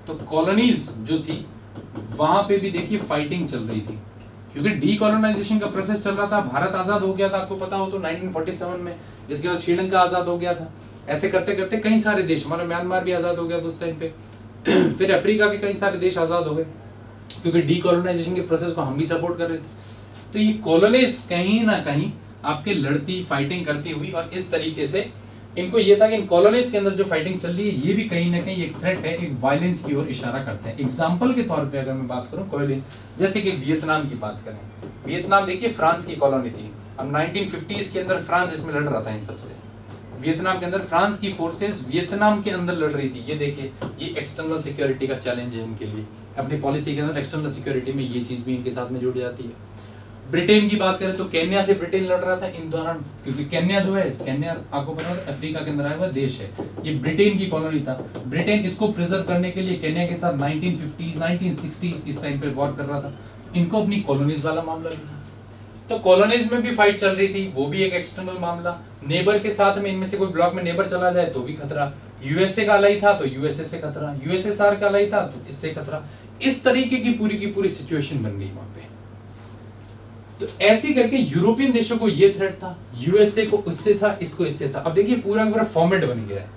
तो कॉलोनीज जो थी वहां पे भी देखिए फाइटिंग चल रही थी, क्योंकि डीकोलोनाइजेशन का प्रोसेस चल रहा था। भारत आजाद हो गया था, आपको पता हो तो 1947 में, इसके बाद श्रीलंका आजाद हो गया था। ऐसे करते करते कई सारे देश, हमारा म्यांमार भी आजाद हो गया था उस टाइम पे फिर अफ्रीका के कई सारे देश आजाद हो गए, क्योंकि डीकोलोनाइजेशन के प्रोसेस को हम भी सपोर्ट कर रहे थे। तो ये कॉलोनीज कहीं ना कहीं आपके लड़ती, फाइटिंग करती हुई, और इस तरीके से इनको ये था कि इन कॉलोनीज के अंदर जो फाइटिंग चल रही है ये भी कहीं ना कहीं एक थ्रेट है, एक वायलेंस की ओर इशारा करते हैं। एग्जांपल के तौर पे अगर मैं बात करूं कॉलोनी, जैसे कि वियतनाम की बात करें, वियतनाम देखिए फ्रांस की कॉलोनी थी। अब 1950s के अंदर फ्रांस इसमें लड़ रहा था इन सबसे। वियतनाम के अंदर फ्रांस की फोर्सेस वियतनाम के अंदर लड़ रही थी। ये देखिए, ये एक्सटर्नल सिक्योरिटी का चैलेंज है इनके लिए। अपनी पॉलिसी के अंदर एक्सटर्नल सिक्योरिटी में ये चीज भी इनके साथ में जुड़ जाती है। ब्रिटेन की बात करें तो केन्या से ब्रिटेन लड़ रहा था इन दौरान, क्योंकि केन्या जो है, केन्या आपको पता है अफ्रीका के अंदर आया हुआ देश है, ये ब्रिटेन की कॉलोनी था। ब्रिटेन इसको प्रिजर्व करने के लिए केन्या के साथ 1950s 1960s इस टाइम पे वॉर कर रहा था। इनको अपनी कॉलोनीज वाला मामला भी था, तो कॉलोनीज में भी फाइट चल रही थी, वो भी एक एक्सटर्नल मामला। नेबर के साथ में इनमें से कोई ब्लॉक में नेबर चला जाए तो भी खतरा। यूएसए का अलाई था तो यूएसए से खतरा, यूएसएसआर का अलाई था तो इससे खतरा। इस तरीके की पूरी सिचुएशन बन गई वहां पे। तो ऐसे करके यूरोपियन देशों को ये थ्रेट था, यूएसए को उससे था, इसको इससे था। अब देखिए पूरा फॉर्मेट बन गया है,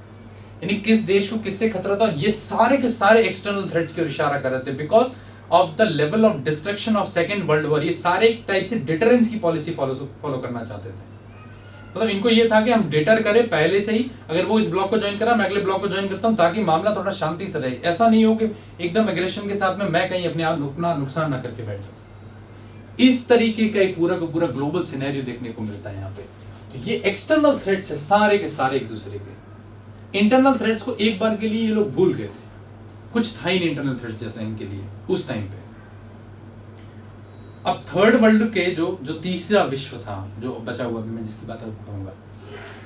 यानी किस देश को किससे खतरा था। ये सारे के सारे एक्सटर्नल थ्रेट्स की ओर इशारा कर रहे थे, because of the level of destruction of second world war. ये सारे एक टाइप से डिटरेंस की पॉलिसी फॉलो करना चाहते थे। मतलब इनको ये था कि हम डिटर करें पहले से ही, अगर वो इस ब्लॉक को ज्वाइन करा मैं अगले ब्लॉक को ज्वाइन करता हूं, ताकि मामला थोड़ा शांति से रहे। ऐसा नहीं हो कि एकदम एग्रेशन के साथ में मैं कहीं अपने आप अपना नुकसान ना करके बैठ जाऊं। इस तरीके का एक पूरा ग्लोबल सिनेरियो देखने को मिलता है यहाँ पे। तो ये एक्सटर्नल थ्रेट्स है सारे के सारे एक दूसरे के। इंटरनल थ्रेट्स को एक बार के लिए ये लोग भूल गए थे, कुछ था ही नहीं इंटरनल थ्रेट्स जैसा इनके लिए उस टाइम पे। अब थर्ड वर्ल्ड के जो तीसरा विश्व था जो बचा हुआ, मैं जिसकी बात करूंगा,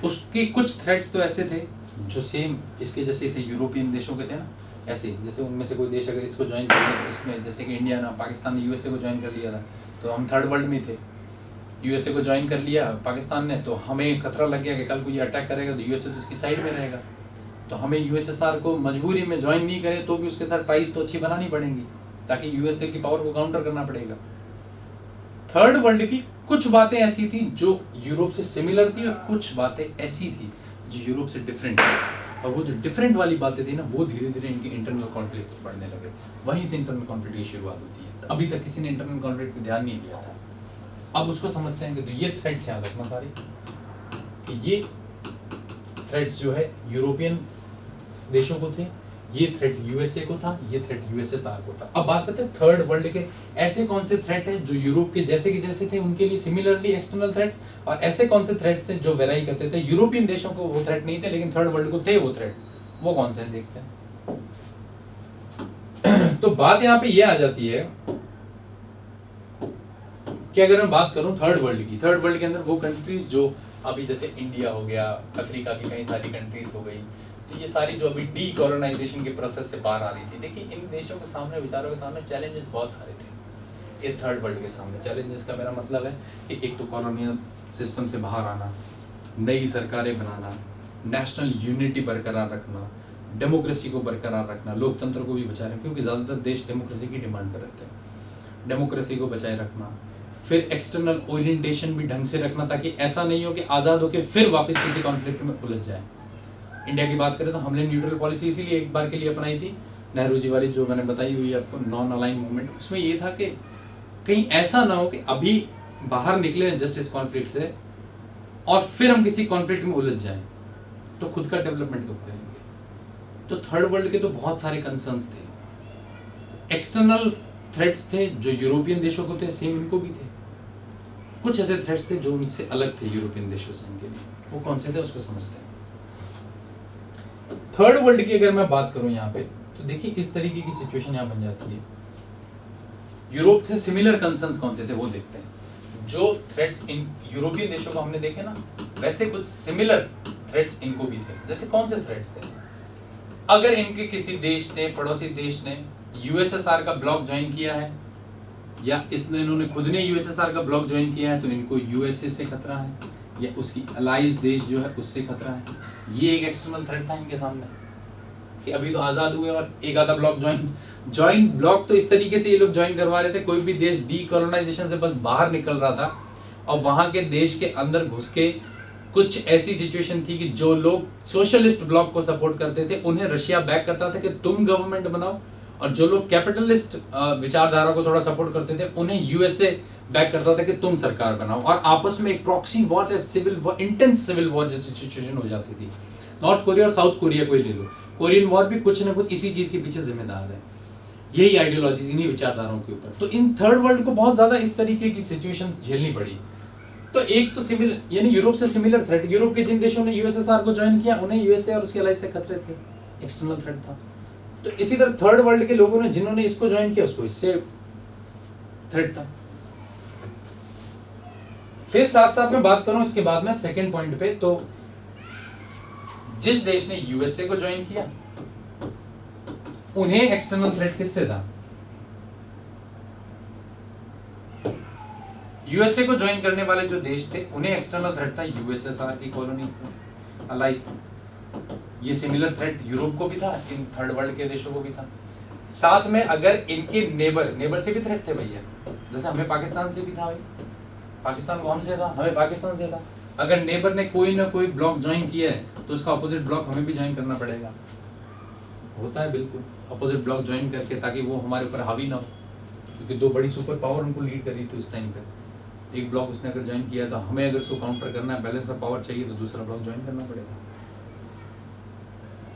उसके कुछ थ्रेट्स तो ऐसे थे जो सेम इसके जैसे थे, यूरोपियन देशों के थे ना ऐसे। जैसे उनमें से कोई देश अगर इसको ज्वाइन कर लिया तो इसमें, जैसे कि इंडिया ना, पाकिस्तान ने यूएसए को ज्वाइन कर लिया था तो हम थर्ड वर्ल्ड में थे। यूएसए को ज्वाइन कर लिया पाकिस्तान ने, तो हमें खतरा लग गया कि कल को ये अटैक करेगा तो यूएसए तो इसकी साइड में रहेगा, तो हमें यूएसएसआर को मजबूरी में ज्वाइन नहीं करें तो भी उसके साथ टाइज तो अच्छी बनानी पड़ेंगी, ताकि यूएसए की पावर को काउंटर करना पड़ेगा। थर्ड वर्ल्ड की कुछ बातें ऐसी थी जो यूरोप से सिमिलर थी, और कुछ बातें ऐसी थी जो यूरोप से डिफरेंट थी। और वो जो डिफरेंट वाली बातें थी ना, वो धीरे धीरे इनके इंटरनल कॉन्फ्लिक्ट बढ़ने लगे। वहीं से इंटरनल कॉन्फ्लिक्ट की शुरुआत होती है। अभी तक किसी ने इंटरनल कॉन्फ्लिक्ट पे ध्यान नहीं दिया था, अब उसको समझते हैं कि तो ये थ्रेट्स याद रखना सारी, कि ये थ्रेट्स जो है यूरोपियन देशों को थे, ये थ्रेट यूएसए को था, ये थ्रेट यूएसएसआर को था। अब बात करते हैं थर्ड वर्ल्ड के ऐसे कौन से थ्रेट हैं जो यूरोप के जैसे के जैसे थे उनके लिए सिमिलरली एक्सटर्नल थ्रेट्स, और ऐसे कौन से थ्रेट्स हैं जो वेराई करते थे। यूरोपियन देशों को वो थ्रेट नहीं थे लेकिन थर्ड वर्ल्ड को थे वो थ्रेट, वो कौन से हैं देखते हैं। तो बात यहाँ पे ये आ जाती है कि अगर मैं बात करूं थर्ड वर्ल्ड की, थर्ड वर्ल्ड के अंदर वो कंट्रीज जो अभी जैसे इंडिया हो गया, अफ्रीका की कई सारी कंट्रीज हो गई, तो ये सारी जो अभी डी कॉलोनाइजेशन के प्रोसेस से बाहर आ रही थी, देखिए इन देशों के सामने, विचारों के सामने चैलेंजेस बहुत सारे थे। इस थर्ड वर्ल्ड के सामने चैलेंजेस का मेरा मतलब है कि एक तो कॉलोनियल सिस्टम से बाहर आना, नई सरकारें बनाना, नेशनल यूनिटी बरकरार रखना, डेमोक्रेसी को बरकरार रखना, लोकतंत्र को भी बचाए रखना, क्योंकि ज़्यादातर देश डेमोक्रेसी की डिमांड कर रहे थे, डेमोक्रेसी को बचाए रखना। फिर एक्सटर्नल ओरिएंटेशन भी ढंग से रखना, ताकि ऐसा नहीं हो कि आज़ाद होकर फिर वापस किसी कॉन्फ्लिक्ट में उलझ जाए। इंडिया की बात करें तो हमने न्यूट्रल पॉलिसी इसीलिए एक बार के लिए अपनाई थी, नेहरू जी वाली जो मैंने बताई हुई आपको, नॉन अलाइन मूवमेंट। उसमें ये था कि कहीं ऐसा ना हो कि अभी बाहर निकले जस्टिस कॉन्फ्लिक्ट से और फिर हम किसी कॉन्फ्लिक्ट में उलझ जाएं, तो खुद का डेवलपमेंट कब करेंगे। तो थर्ड वर्ल्ड के तो बहुत सारे कंसर्न्स थे, एक्सटर्नल थ्रेट्स थे जो यूरोपियन देशों को थे, सेम इनको भी थे। कुछ ऐसे थ्रेट्स थे जो इनसे अलग थे यूरोपियन देशों से, इनके लिए वो कौन से थे उसको समझते हैं। थर्ड वर्ल्ड की अगर मैं बात करूं यहाँ पे, तो देखिए इस तरीके की सिचुएशन यहाँ बन जाती है। यूरोप से सिमिलर कंसर्न्स कौन से थे वो देखते हैं। जो थ्रेट्स इन यूरोपियन देशों को हमने देखे ना, वैसे कुछ सिमिलर थ्रेट्स इनको भी थे। जैसे कौन से थ्रेट्स थे, अगर इनके किसी देश ने, पड़ोसी देश ने यूएसएसआर का ब्लॉक ज्वाइन किया है, या इन्होंने खुद ने यूएसएसआर का ब्लॉक ज्वाइन किया है, तो इनको यूएसए से खतरा है, या उसकी अलाइज देश जो है उससे खतरा है। ये एक एक्सटर्नल थ्रेट था इनके सामने कि अभी तो आज़ाद हुए और एक आधा ब्लॉक ज्वाइन ब्लॉक तो इस तरीके से ये लोग ज्वाइन करवा रहे थे, कोई भी देश डीकोलोनाइजेशन से बस बाहर निकल रहा था और वहाँ के देश के अंदर घुस के कुछ ऐसी सिचुएशन थी कि जो लोग सोशलिस्ट ब्लॉक को सपोर्ट करते थे उन्हें रशिया बैक करता था कि तुम गवर्नमेंट बनाओ, और जो लोग कैपिटलिस्ट विचारधारा को थोड़ा सपोर्ट करते थे उन्हें यूएसए बैक करता था कि तुम सरकार बनाओ, और आपस में एक proxy war, civil war, intense civil war जैसी सिचुएशन हो जाती थी। नॉर्थ कोरिया और साउथ कोरिया को ही ले लो, कोरियन वॉर भी कुछ ना कुछ इसी चीज के पीछे जिम्मेदार है, यही आइडियोलॉजी, इन्हीं विचारधाराओं के ऊपर। तो इन थर्ड वर्ल्ड को बहुत ज्यादा इस तरीके की सिचुएशन झेलनी पड़ी। तो एक तो सिमिलर, यानी यूरोप से सिमिलर थ्रेट, यूरोप के जिन देशों ने यूएसएसआर को ज्वाइन किया उन्हें यूएसए और उसके अलाइज से खतरे थे, एक्सटर्नल थ्रेट था। तो इसी तरह थर्ड वर्ल्ड के लोगों ने जिन्होंने इसको ज्वाइन किया उसको इससे थ्रेट था। फिर साथ साथ में बात करूं इसके बाद में सेकंड पॉइंट पे, तो जिस देश ने यूएसए को ज्वाइन किया उन्हें एक्सटर्नल थ्रेट किससे था, यूएसए को ज्वाइन करने वाले जो देश थे उन्हें एक्सटर्नल थ्रेट था यूएसएसआर की कॉलोनी से, अलाइज से। ये सिमिलर थ्रेट यूरोप को भी था, इन थर्ड वर्ल्ड के देशों को भी था। साथ में अगर इनके नेबर से भी थ्रेट थे भैया, जैसे हमें पाकिस्तान से भी था भाई, पाकिस्तान को हमसे था, हमें पाकिस्तान से था। अगर नेबर ने कोई ना कोई ब्लॉक ज्वाइन किया है तो उसका अपोजिट ब्लॉक हमें भी ज्वाइन करना पड़ेगा, होता है बिल्कुल, अपोजिट ब्लॉक ज्वाइन करके, ताकि वो हमारे ऊपर हावी ना हो, क्योंकि दो बड़ी सुपर पावर उनको लीड कर रही थी उस टाइम पे। एक ब्लॉक उसने अगर ज्वाइन किया तो हमें अगर उसको काउंटर करना है, बैलेंस ऑफ पावर चाहिए, तो दूसरा ब्लॉक ज्वाइन करना पड़ेगा।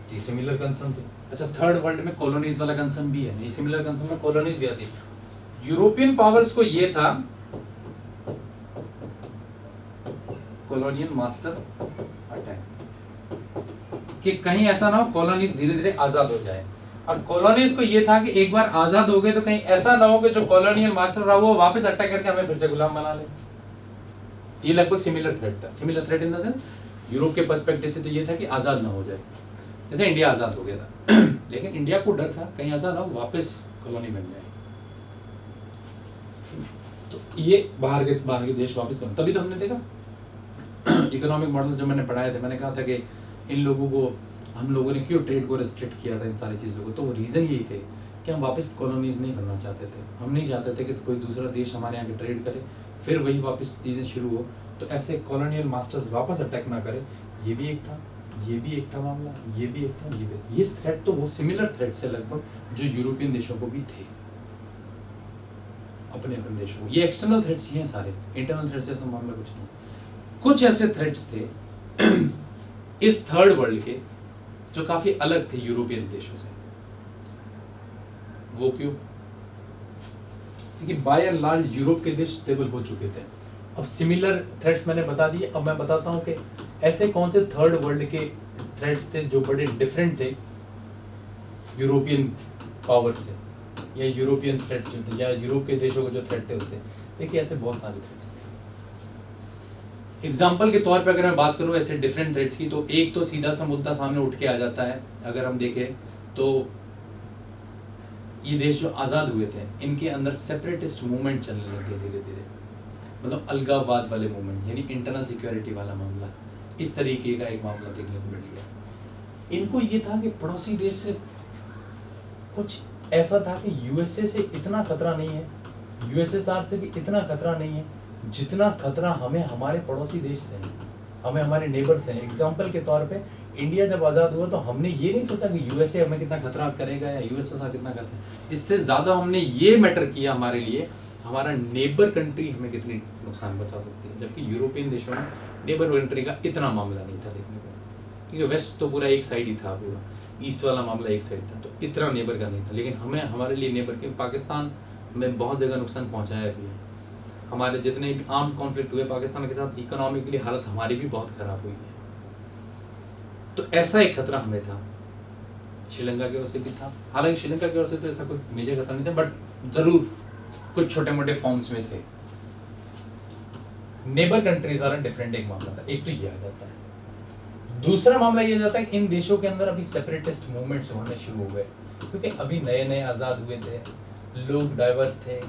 जी सिमिलर कंसर्न थे। अच्छा, थर्ड वर्ल्ड में कॉलोनीज वाला कंसर्न भी है, ये सिमिलर कंसर्न में कॉलोनीज भी आती है। यूरोपियन पावर्स को ये था कॉलोनियल मास्टर अटैक, कि कहीं ऐसा ना हो कॉलोनीज धीरे धीरे आजाद हो जाए, और कॉलोनीज को ये था कि एक बार आजाद हो गए तो कहीं ऐसा ना हो कि जो कॉलोनियल मास्टर रहा वो वापस अटैक करके हमें फिर से गुलाम बना ले। ये लगभग सिमिलर थ्रेट था, similar threat in the sense Europe के पर्सपेक्टिव से तो ये था कि आजाद ना हो जाए, जैसे इंडिया आजाद हो गया था लेकिन इंडिया को डर था कहीं ऐसा ना हो वापस कॉलोनी बन जाए, तो ये बाहर के देश वापस करो। तभी तो हमने देखा इकोनॉमिक मॉडल्स जो मैंने पढ़ाए थे, मैंने कहा था कि इन लोगों को, हम लोगों ने क्यों ट्रेड को रेस्ट्रिक्ट किया था इन सारी चीज़ों को, तो वो रीज़न यही थे कि हम वापस कॉलोनीज नहीं बनना चाहते थे। हम नहीं चाहते थे कि कोई दूसरा देश हमारे यहाँ के ट्रेड करे फिर वही वापस चीज़ें शुरू हो, तो ऐसे कॉलोनियल मास्टर्स वापस अटैक ना करे। ये भी एक था, ये भी एक था मामला, ये भी एक था, ये भी। ये थ्रेट तो वो सिमिलर थ्रेट से लगभग जो यूरोपियन देशों को भी थे, अपने अपने देशों को। ये एक्सटर्नल थ्रेट्स ही हैं सारे, इंटरनल थ्रेट्स जैसा मामला कुछ नहीं। कुछ ऐसे थ्रेट्स थे इस थर्ड वर्ल्ड के जो काफी अलग थे यूरोपियन देशों से। वो क्यों? क्योंकि बाय एंड लार्ज यूरोप के देश स्टेबल हो चुके थे। अब सिमिलर थ्रेट्स मैंने बता दिए, अब मैं बताता हूं कि ऐसे कौन से थर्ड वर्ल्ड के थ्रेट्स थे जो बड़े डिफरेंट थे यूरोपियन पावर से, या यूरोपियन थ्रेट्स जो थे, या यूरोप के देशों को जो थ्रेट थे उससे। देखिए ऐसे बहुत सारे थ्रेड्स थे। एग्जाम्पल के तौर पे अगर मैं बात करूँ ऐसे डिफरेंट थ्रेड्स की, तो एक तो सीधा सा मुद्दा सामने उठ के आ जाता है, अगर हम देखें तो ये देश जो आज़ाद हुए थे इनके अंदर सेपरेटिस्ट मूवमेंट चलने लगे धीरे धीरे, मतलब अलगाववाद वाले मूवमेंट, यानी इंटरनल सिक्योरिटी वाला मामला, इस तरीके का एक मामला देखने को मिल गया। इनको ये था कि पड़ोसी देश से कुछ ऐसा था कि यूएसए से इतना खतरा नहीं है, यूएसएसआर से भी इतना खतरा नहीं है जितना खतरा हमें हमारे पड़ोसी देश से है, हमें हमारे नेबर्स हैं। एग्जाम्पल के तौर पे इंडिया जब आज़ाद हुआ तो हमने ये नहीं सोचा कि यूएसए हमें कितना खतरा करेगा या यूएसएसआर कितना खतरा, इससे ज़्यादा हमने ये मैटर किया हमारे लिए हमारा नेबर कंट्री हमें कितनी नुकसान पहुंचा सकती है। जबकि यूरोपियन देशों में नेबर कंट्री का इतना मामला नहीं था देखने को, क्योंकि वेस्ट तो पूरा एक साइड ही था, पूरा ईस्ट वाला मामला एक साइड था, तो इतना नेबर का नहीं था। लेकिन हमें हमारे लिए नेबर के पाकिस्तान में बहुत जगह नुकसान पहुँचाया भी है। हमारे जितने भी आर्म कॉन्फ्लिक्ट हुए पाकिस्तान के साथ, इकोनॉमिकली हालत हमारी भी बहुत ख़राब हुई है। तो ऐसा एक खतरा हमें था, श्रीलंका की ओर से भी था। हालांकि श्रीलंका की ओर से तो ऐसा कोई मेजर खतरा नहीं था, बट ज़रूर कुछ छोटे मोटे फॉर्म्स में थे। नेबर कंट्रीज वाला डिफरेंट एक मामला था, एक तो ये आ जाता है। दूसरा मामला ये जाता है कि इन देशों के अंदर अभी सेपरेटिस्ट मूवमेंट्स होने शुरू हो गए, क्योंकि अभी नए नए आज़ाद हुए थे, लोग डाइवर्स थे,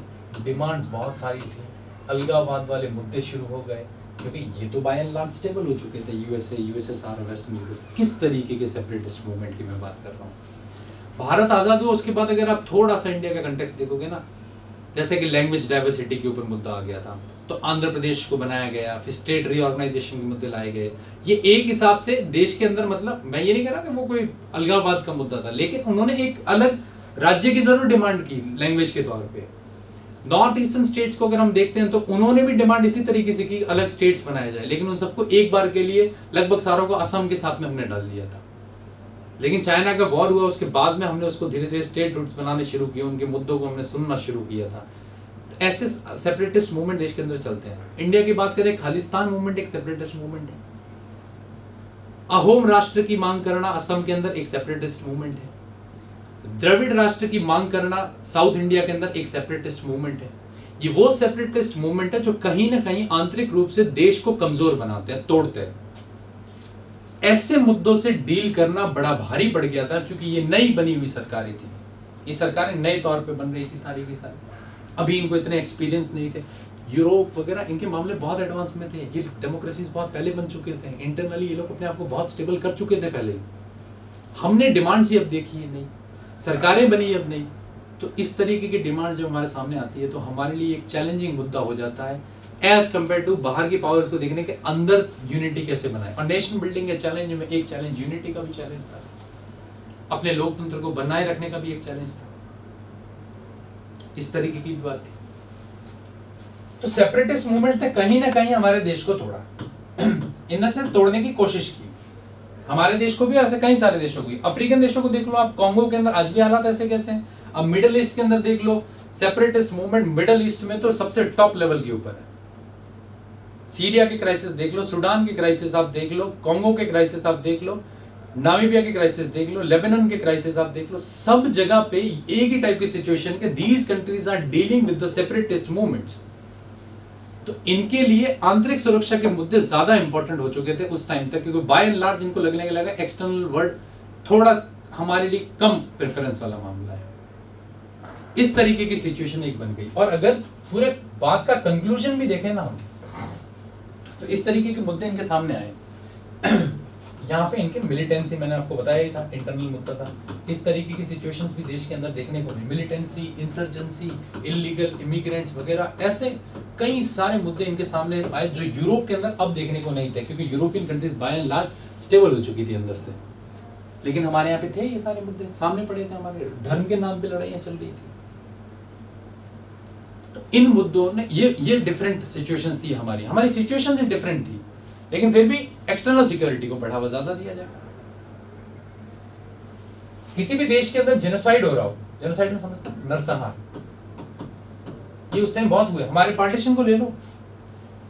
डिमांड्स बहुत सारी थी, अलगाववाद वाले मुद्दे शुरू हो गए, क्योंकि ये तो बाय एंड लार्ज स्टेबल हो चुके थे, यूएसए, यूएसएसआर, वेस्टर्न यूरोप। किस तरीके के सेपरेटिस्ट मूवमेंट की मैं बात कर रहा हूँ। भारत आज़ाद हुआ उसके बाद अगर आप थोड़ा सा इंडिया का कंटेक्स्ट देखोगे ना, जैसे कि लैंग्वेज डाइवर्सिटी के ऊपर मुद्दा आ गया था, तो आंध्र प्रदेश को बनाया गया, फिर स्टेट रीऑर्गेनाइजेशन के मुद्दे लाए गए। ये एक हिसाब से देश के अंदर, मतलब मैं ये नहीं कह रहा कि वो कोई अलगाववाद का मुद्दा था, लेकिन उन्होंने एक अलग राज्य की जरूर डिमांड की लैंग्वेज के तौर पे। नॉर्थ ईस्टर्न स्टेट्स को अगर हम देखते हैं तो उन्होंने भी डिमांड इसी तरीके से की, अलग स्टेट्स बनाए जाए, लेकिन उन सबको एक बार के लिए लगभग सारों को असम के साथ में हमने डाल दिया था। लेकिन चाइना का वॉर हुआ, उसके बाद में हमने उसको धीरे धीरे स्टेट रूट्स बनाने शुरू किए, उनके मुद्दों को हमने सुनना शुरू किया था। तो ऐसे सेपरेटिस्ट मूवमेंट देश के अंदर चलते हैं। इंडिया की बात करें, खालिस्तान मूवमेंट एक सेपरेटिस्ट मूवमेंट है। अहोम राष्ट्र की मांग करना असम के अंदर एक सेपरेटिस्ट मूवमेंट है। द्रविड़ राष्ट्र की मांग करना साउथ इंडिया के अंदर एक सेपरेटिस्ट मूवमेंट है। ये वो सेपरेटिस्ट मूवमेंट है जो कहीं ना कहीं आंतरिक रूप से देश को कमजोर बनाते हैं, तोड़ते हैं। ऐसे मुद्दों से डील करना बड़ा भारी पड़ गया था, क्योंकि ये नई बनी हुई सरकारें थी, ये सरकारें नए तौर पे बन रही थी सारी की सारी, अभी इनको इतने एक्सपीरियंस नहीं थे। यूरोप वगैरह इनके मामले बहुत एडवांस में थे, ये डेमोक्रेसीज बहुत पहले बन चुके थे, इंटरनली ये लोग अपने आप को बहुत स्टेबल कर चुके थे पहले। हमने डिमांड्स ही अब देखी है नहीं, सरकारें बनी अब नहीं, तो इस तरीके की डिमांड जब हमारे सामने आती है तो हमारे लिए एक चैलेंजिंग मुद्दा हो जाता है एज कम्पेयर टू बाहर की पावर्स को देखने के अंदर यूनिटी कैसे बनाए। और नेशन बिल्डिंग के चैलेंज में एक चैलेंज यूनिटी का भी चैलेंज था, अपने लोकतंत्र को बनाए रखने का भी एक चैलेंज था, इस तरीके की भी बात थी। तो सेपरेटिस्ट मूवमेंट्स ने कहीं ना कहीं हमारे देश को तोड़ा, इन द सेंस तोड़ने की कोशिश की, हमारे देश को भी, ऐसे कई सारे देशों को। अफ्रीकन देशों को देख लो आप, कॉन्गो के अंदर आज भी हालात ऐसे कैसे हैं। अब मिडिल ईस्ट के अंदर देख लो, सेपरेटिस्ट मूवमेंट मिडिल ईस्ट में तो सबसे टॉप लेवल के ऊपर है। सीरिया के क्राइसिस देख लो, सूडान के क्राइसिस आप देख लो, कॉन्गो के क्राइसिस आप देख लो, नामीबिया के क्राइसिस देख लो, लेबनान के क्राइसिस आप देख लो, सब जगह पे एक ही टाइप की सिचुएशन के these countries are dealing with the separatist movements. तो इनके लिए आंतरिक सुरक्षा के मुद्दे ज्यादा इंपॉर्टेंट हो चुके थे उस टाइम तक, क्योंकि बाय एंड लार्ज इनको लगने लगा एक्सटर्नल वर्ल्ड थोड़ा हमारे लिए कम प्रेफरेंस वाला मामला है। इस तरीके की सिचुएशन एक बन गई। और अगर पूरे बात का कंक्लूजन भी देखें ना हम, तो इस तरीके के मुद्दे इनके सामने आए। यहाँ पे इनके मिलिटेंसी, मैंने आपको बताया ही था, इंटरनल मुद्दा था। इस तरीके की सिचुएशंस भी देश के अंदर देखने को मिली, मिलिटेंसी, इंसर्जेंसी, इलीगल इमिग्रेंट्स वगैरह, ऐसे कई सारे मुद्दे इनके सामने आए जो यूरोप के अंदर अब देखने को नहीं थे, क्योंकि European countries by and large stable हो चुकी थी अंदर से। लेकिन हमारे यहाँ पे थे ये सारे मुद्दे सामने पड़े थे, हमारे धर्म के नाम पे लड़ाइयाँ चल रही थी। तो इन मुद्दों ने ये डिफरेंट सिचुएशंस थी, हमारी सिचुएशंस डिफरेंट थी, लेकिन फिर भी एक्सटर्नल सिक्योरिटी को बढ़ावा ज्यादा दिया जाए। किसी भी देश के अंदर जेनोसाइड हो रहा हो, जेनोसाइड में समझते हैं नरसंहार, ये उस टाइम बहुत हुए। हमारे पार्टीशन को ले लो,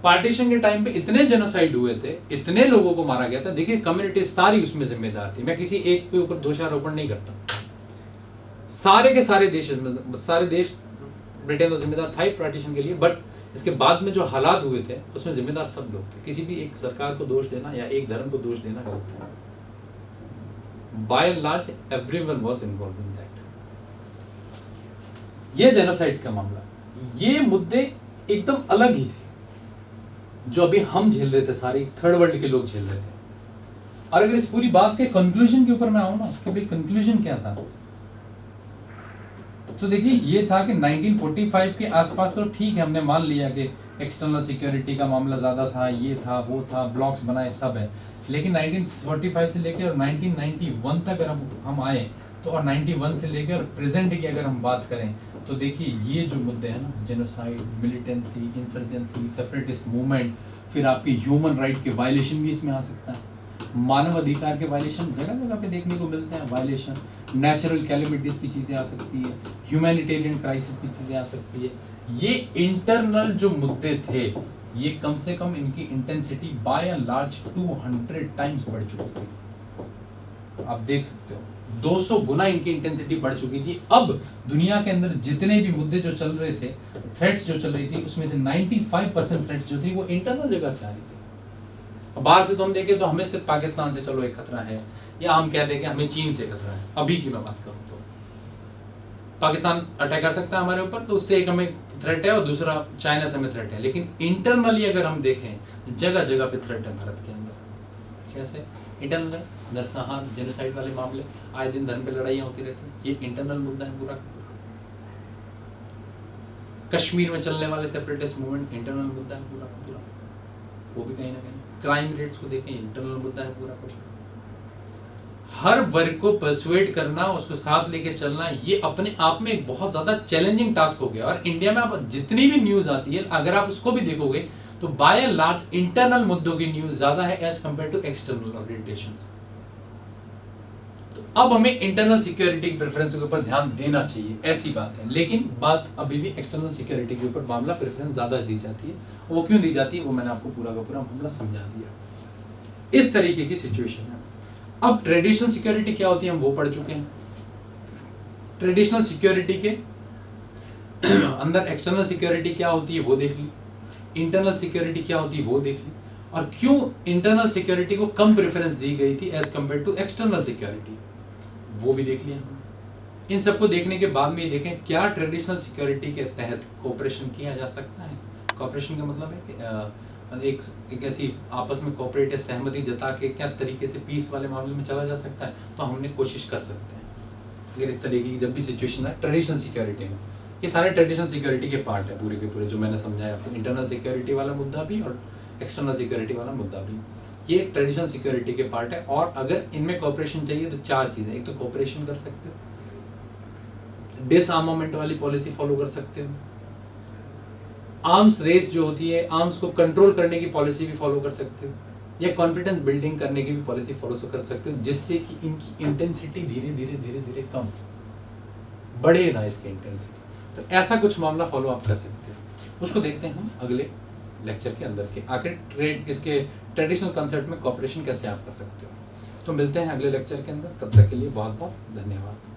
पार्टीशन के टाइम पे इतने जेनोसाइड हुए थे, इतने लोगों को मारा गया था। देखिए कम्युनिटी सारी उसमें जिम्मेदार थी, मैं किसी एक के ऊपर दोषारोपण नहीं करता, सारे के सारे देश, सारे देश, ब्रिटेन तो जिम्मेदार था ही पार्टीशन के लिए, बट इसके बाद में जो हालात हुए थे उसमें जिम्मेदार सब लोग थे। किसी भी एक सरकार को दोष देना या एक धर्म को दोष देना गलत है। By and large everyone was involve in that. ये जेनोसाइड का मामला, ये मुद्दे एकदम अलग ही थे जो अभी हम झेल रहे थे, सारे थर्ड वर्ल्ड के लोग झेल रहे थे। और अगर इस पूरी बात के कंक्लूजन के ऊपर मैं आऊं ना कि भाई कंक्लूजन क्या था, तो देखिए ये था कि 1945 के आसपास तो ठीक है, हमने मान लिया कि एक्सटर्नल सिक्योरिटी का मामला ज़्यादा था, ये था वो था, ब्लॉक्स बनाए सब है। लेकिन 1945 से लेकर 1991 तक अगर हम आए तो, और 91 से लेकर प्रेजेंट की अगर हम बात करें तो देखिए ये जो मुद्दे हैं ना, genocide, militancy, insurgency, separatist movement, फिर आपके ह्यूमन राइट के वायलेशन भी इसमें आ सकता है। मानव अधिकार के वायलेशन जगह जगह पे देखने को मिलते हैं, वायलेशन, नेचुरल कैलेमिटीज की चीज़ें आ सकती है, ह्यूमैनिटेरियन क्राइसिस की चीज़ें आ सकती है। ये इंटरनल जो मुद्दे थे, ये कम से कम इनकी intensity bye and large 200 times बढ़ चुकी थी। आप देख सकते हो 200 गुना इनकी इंटेंसिटी बढ़ चुकी थी। अब दुनिया के अंदर जितने भी मुद्दे जो चल रहे थे, थ्रेट्स जो चल रही थी, उसमें से 95% थ्रेट्स जो थी वो इंटरनल जगह से आ रही थी। बाहर से तो हम देखें तो हमें सिर्फ पाकिस्तान से चलो एक खतरा है, या हम कहते हैं कि हमें चीन से खतरा है। अभी की मैं बात करूं तो पाकिस्तान अटैक कर सकता है हमारे ऊपर, तो उससे एक हमें थ्रेट है और दूसरा चाइना से हमें थ्रेट है। लेकिन इंटरनली अगर हम देखें, जगह जगह पे थ्रेट है भारत के अंदर। कैसे इंटरनल है? नरसंहार, जेनोसाइड वाले मामले, आए दिन धर्म पे लड़ाइयाँ होती रहती हैं, ये इंटरनल मुद्दा है पूरा। कश्मीर में चलने वाले सेपरेटिस्ट मूवमेंट इंटरनल मुद्दा है पूरा पूरा, वो भी कहीं ना कहीं। क्राइम रेट्स को देखें, इंटरनल मुद्दा है पूरा पूरा। हर वर्ग को परसुएट करना, उसको साथ लेके चलना, ये अपने आप में एक बहुत ज्यादा चैलेंजिंग टास्क हो गया। और इंडिया में आप जितनी भी न्यूज आती है, अगर आप उसको भी देखोगे तो बाय एंड लार्ज इंटरनल मुद्दों की न्यूज ज्यादा है as compare to external orientations. तो अब हमें इंटरनल सिक्योरिटी की प्रेफरेंस के ऊपर ध्यान देना चाहिए, ऐसी बात है। लेकिन बात अभी भी एक्सटर्नल सिक्योरिटी के ऊपर मामला प्रेफरेंस ज्यादा दी जाती है। वो क्यों दी जाती है वो मैंने आपको पूरा का पूरा मामला समझा दिया। इस तरीके की सिचुएशन है। अब ट्रेडिशनल सिक्योरिटी क्या होती है हम वो पढ़ चुके हैं। ट्रेडिशनल सिक्योरिटी के अंदर एक्सटर्नल सिक्योरिटी क्या होती है वो देख ली, इंटरनल सिक्योरिटी क्या होती है वो देख ली, और क्यों इंटरनल सिक्योरिटी को कम प्रेफरेंस दी गई थी as compare to external security, वो भी देख लिया हमने। इन सबको देखने के बाद में ये देखें क्या ट्रेडिशनल सिक्योरिटी के तहत कोऑपरेशन किया जा सकता है। कोऑपरेशन का मतलब है कि एक ऐसी आपस में कोऑपरेट या सहमति जता के क्या तरीके से पीस वाले मामले में चला जा सकता है, तो हमने कोशिश कर सकते हैं। अगर इस तरीके की जब भी सिचुएशन है ट्रेडिशनल सिक्योरिटी में, ये सारे ट्रेडिशनल सिक्योरिटी के पार्ट है पूरे के पूरे जो मैंने समझाया आपको, इंटरनल सिक्योरिटी वाला मुद्दा भी और एक्सटर्नल सिक्योरिटी वाला मुद्दा भी, ये ट्रेडिशनल सिक्योरिटी के पार्ट है। और अगर इनमें कोऑपरेशन चाहिए तो चार चीज़ें, एक तो कोऑपरेशन कर सकते हो, डिसआर्मामेंट वाली पॉलिसी फॉलो कर सकते हो, आर्म्स रेस जो होती है आर्म्स को कंट्रोल करने की पॉलिसी भी फॉलो कर सकते हो, या कॉन्फिडेंस बिल्डिंग करने की भी पॉलिसी फॉलो कर सकते हो, जिससे कि इनकी इंटेंसिटी धीरे धीरे कम बढ़े ना इसकी इंटेंसिटी। तो ऐसा कुछ मामला फॉलो आप कर सकते हो। उसको देखते हैं हम अगले लेक्चर के अंदर के आखिर इसके ट्रेडिशनल कंसेप्ट में कोऑपरेशन कैसे आप कर सकते हो। तो मिलते हैं अगले लेक्चर के अंदर, तब तक के लिए बहुत बहुत धन्यवाद।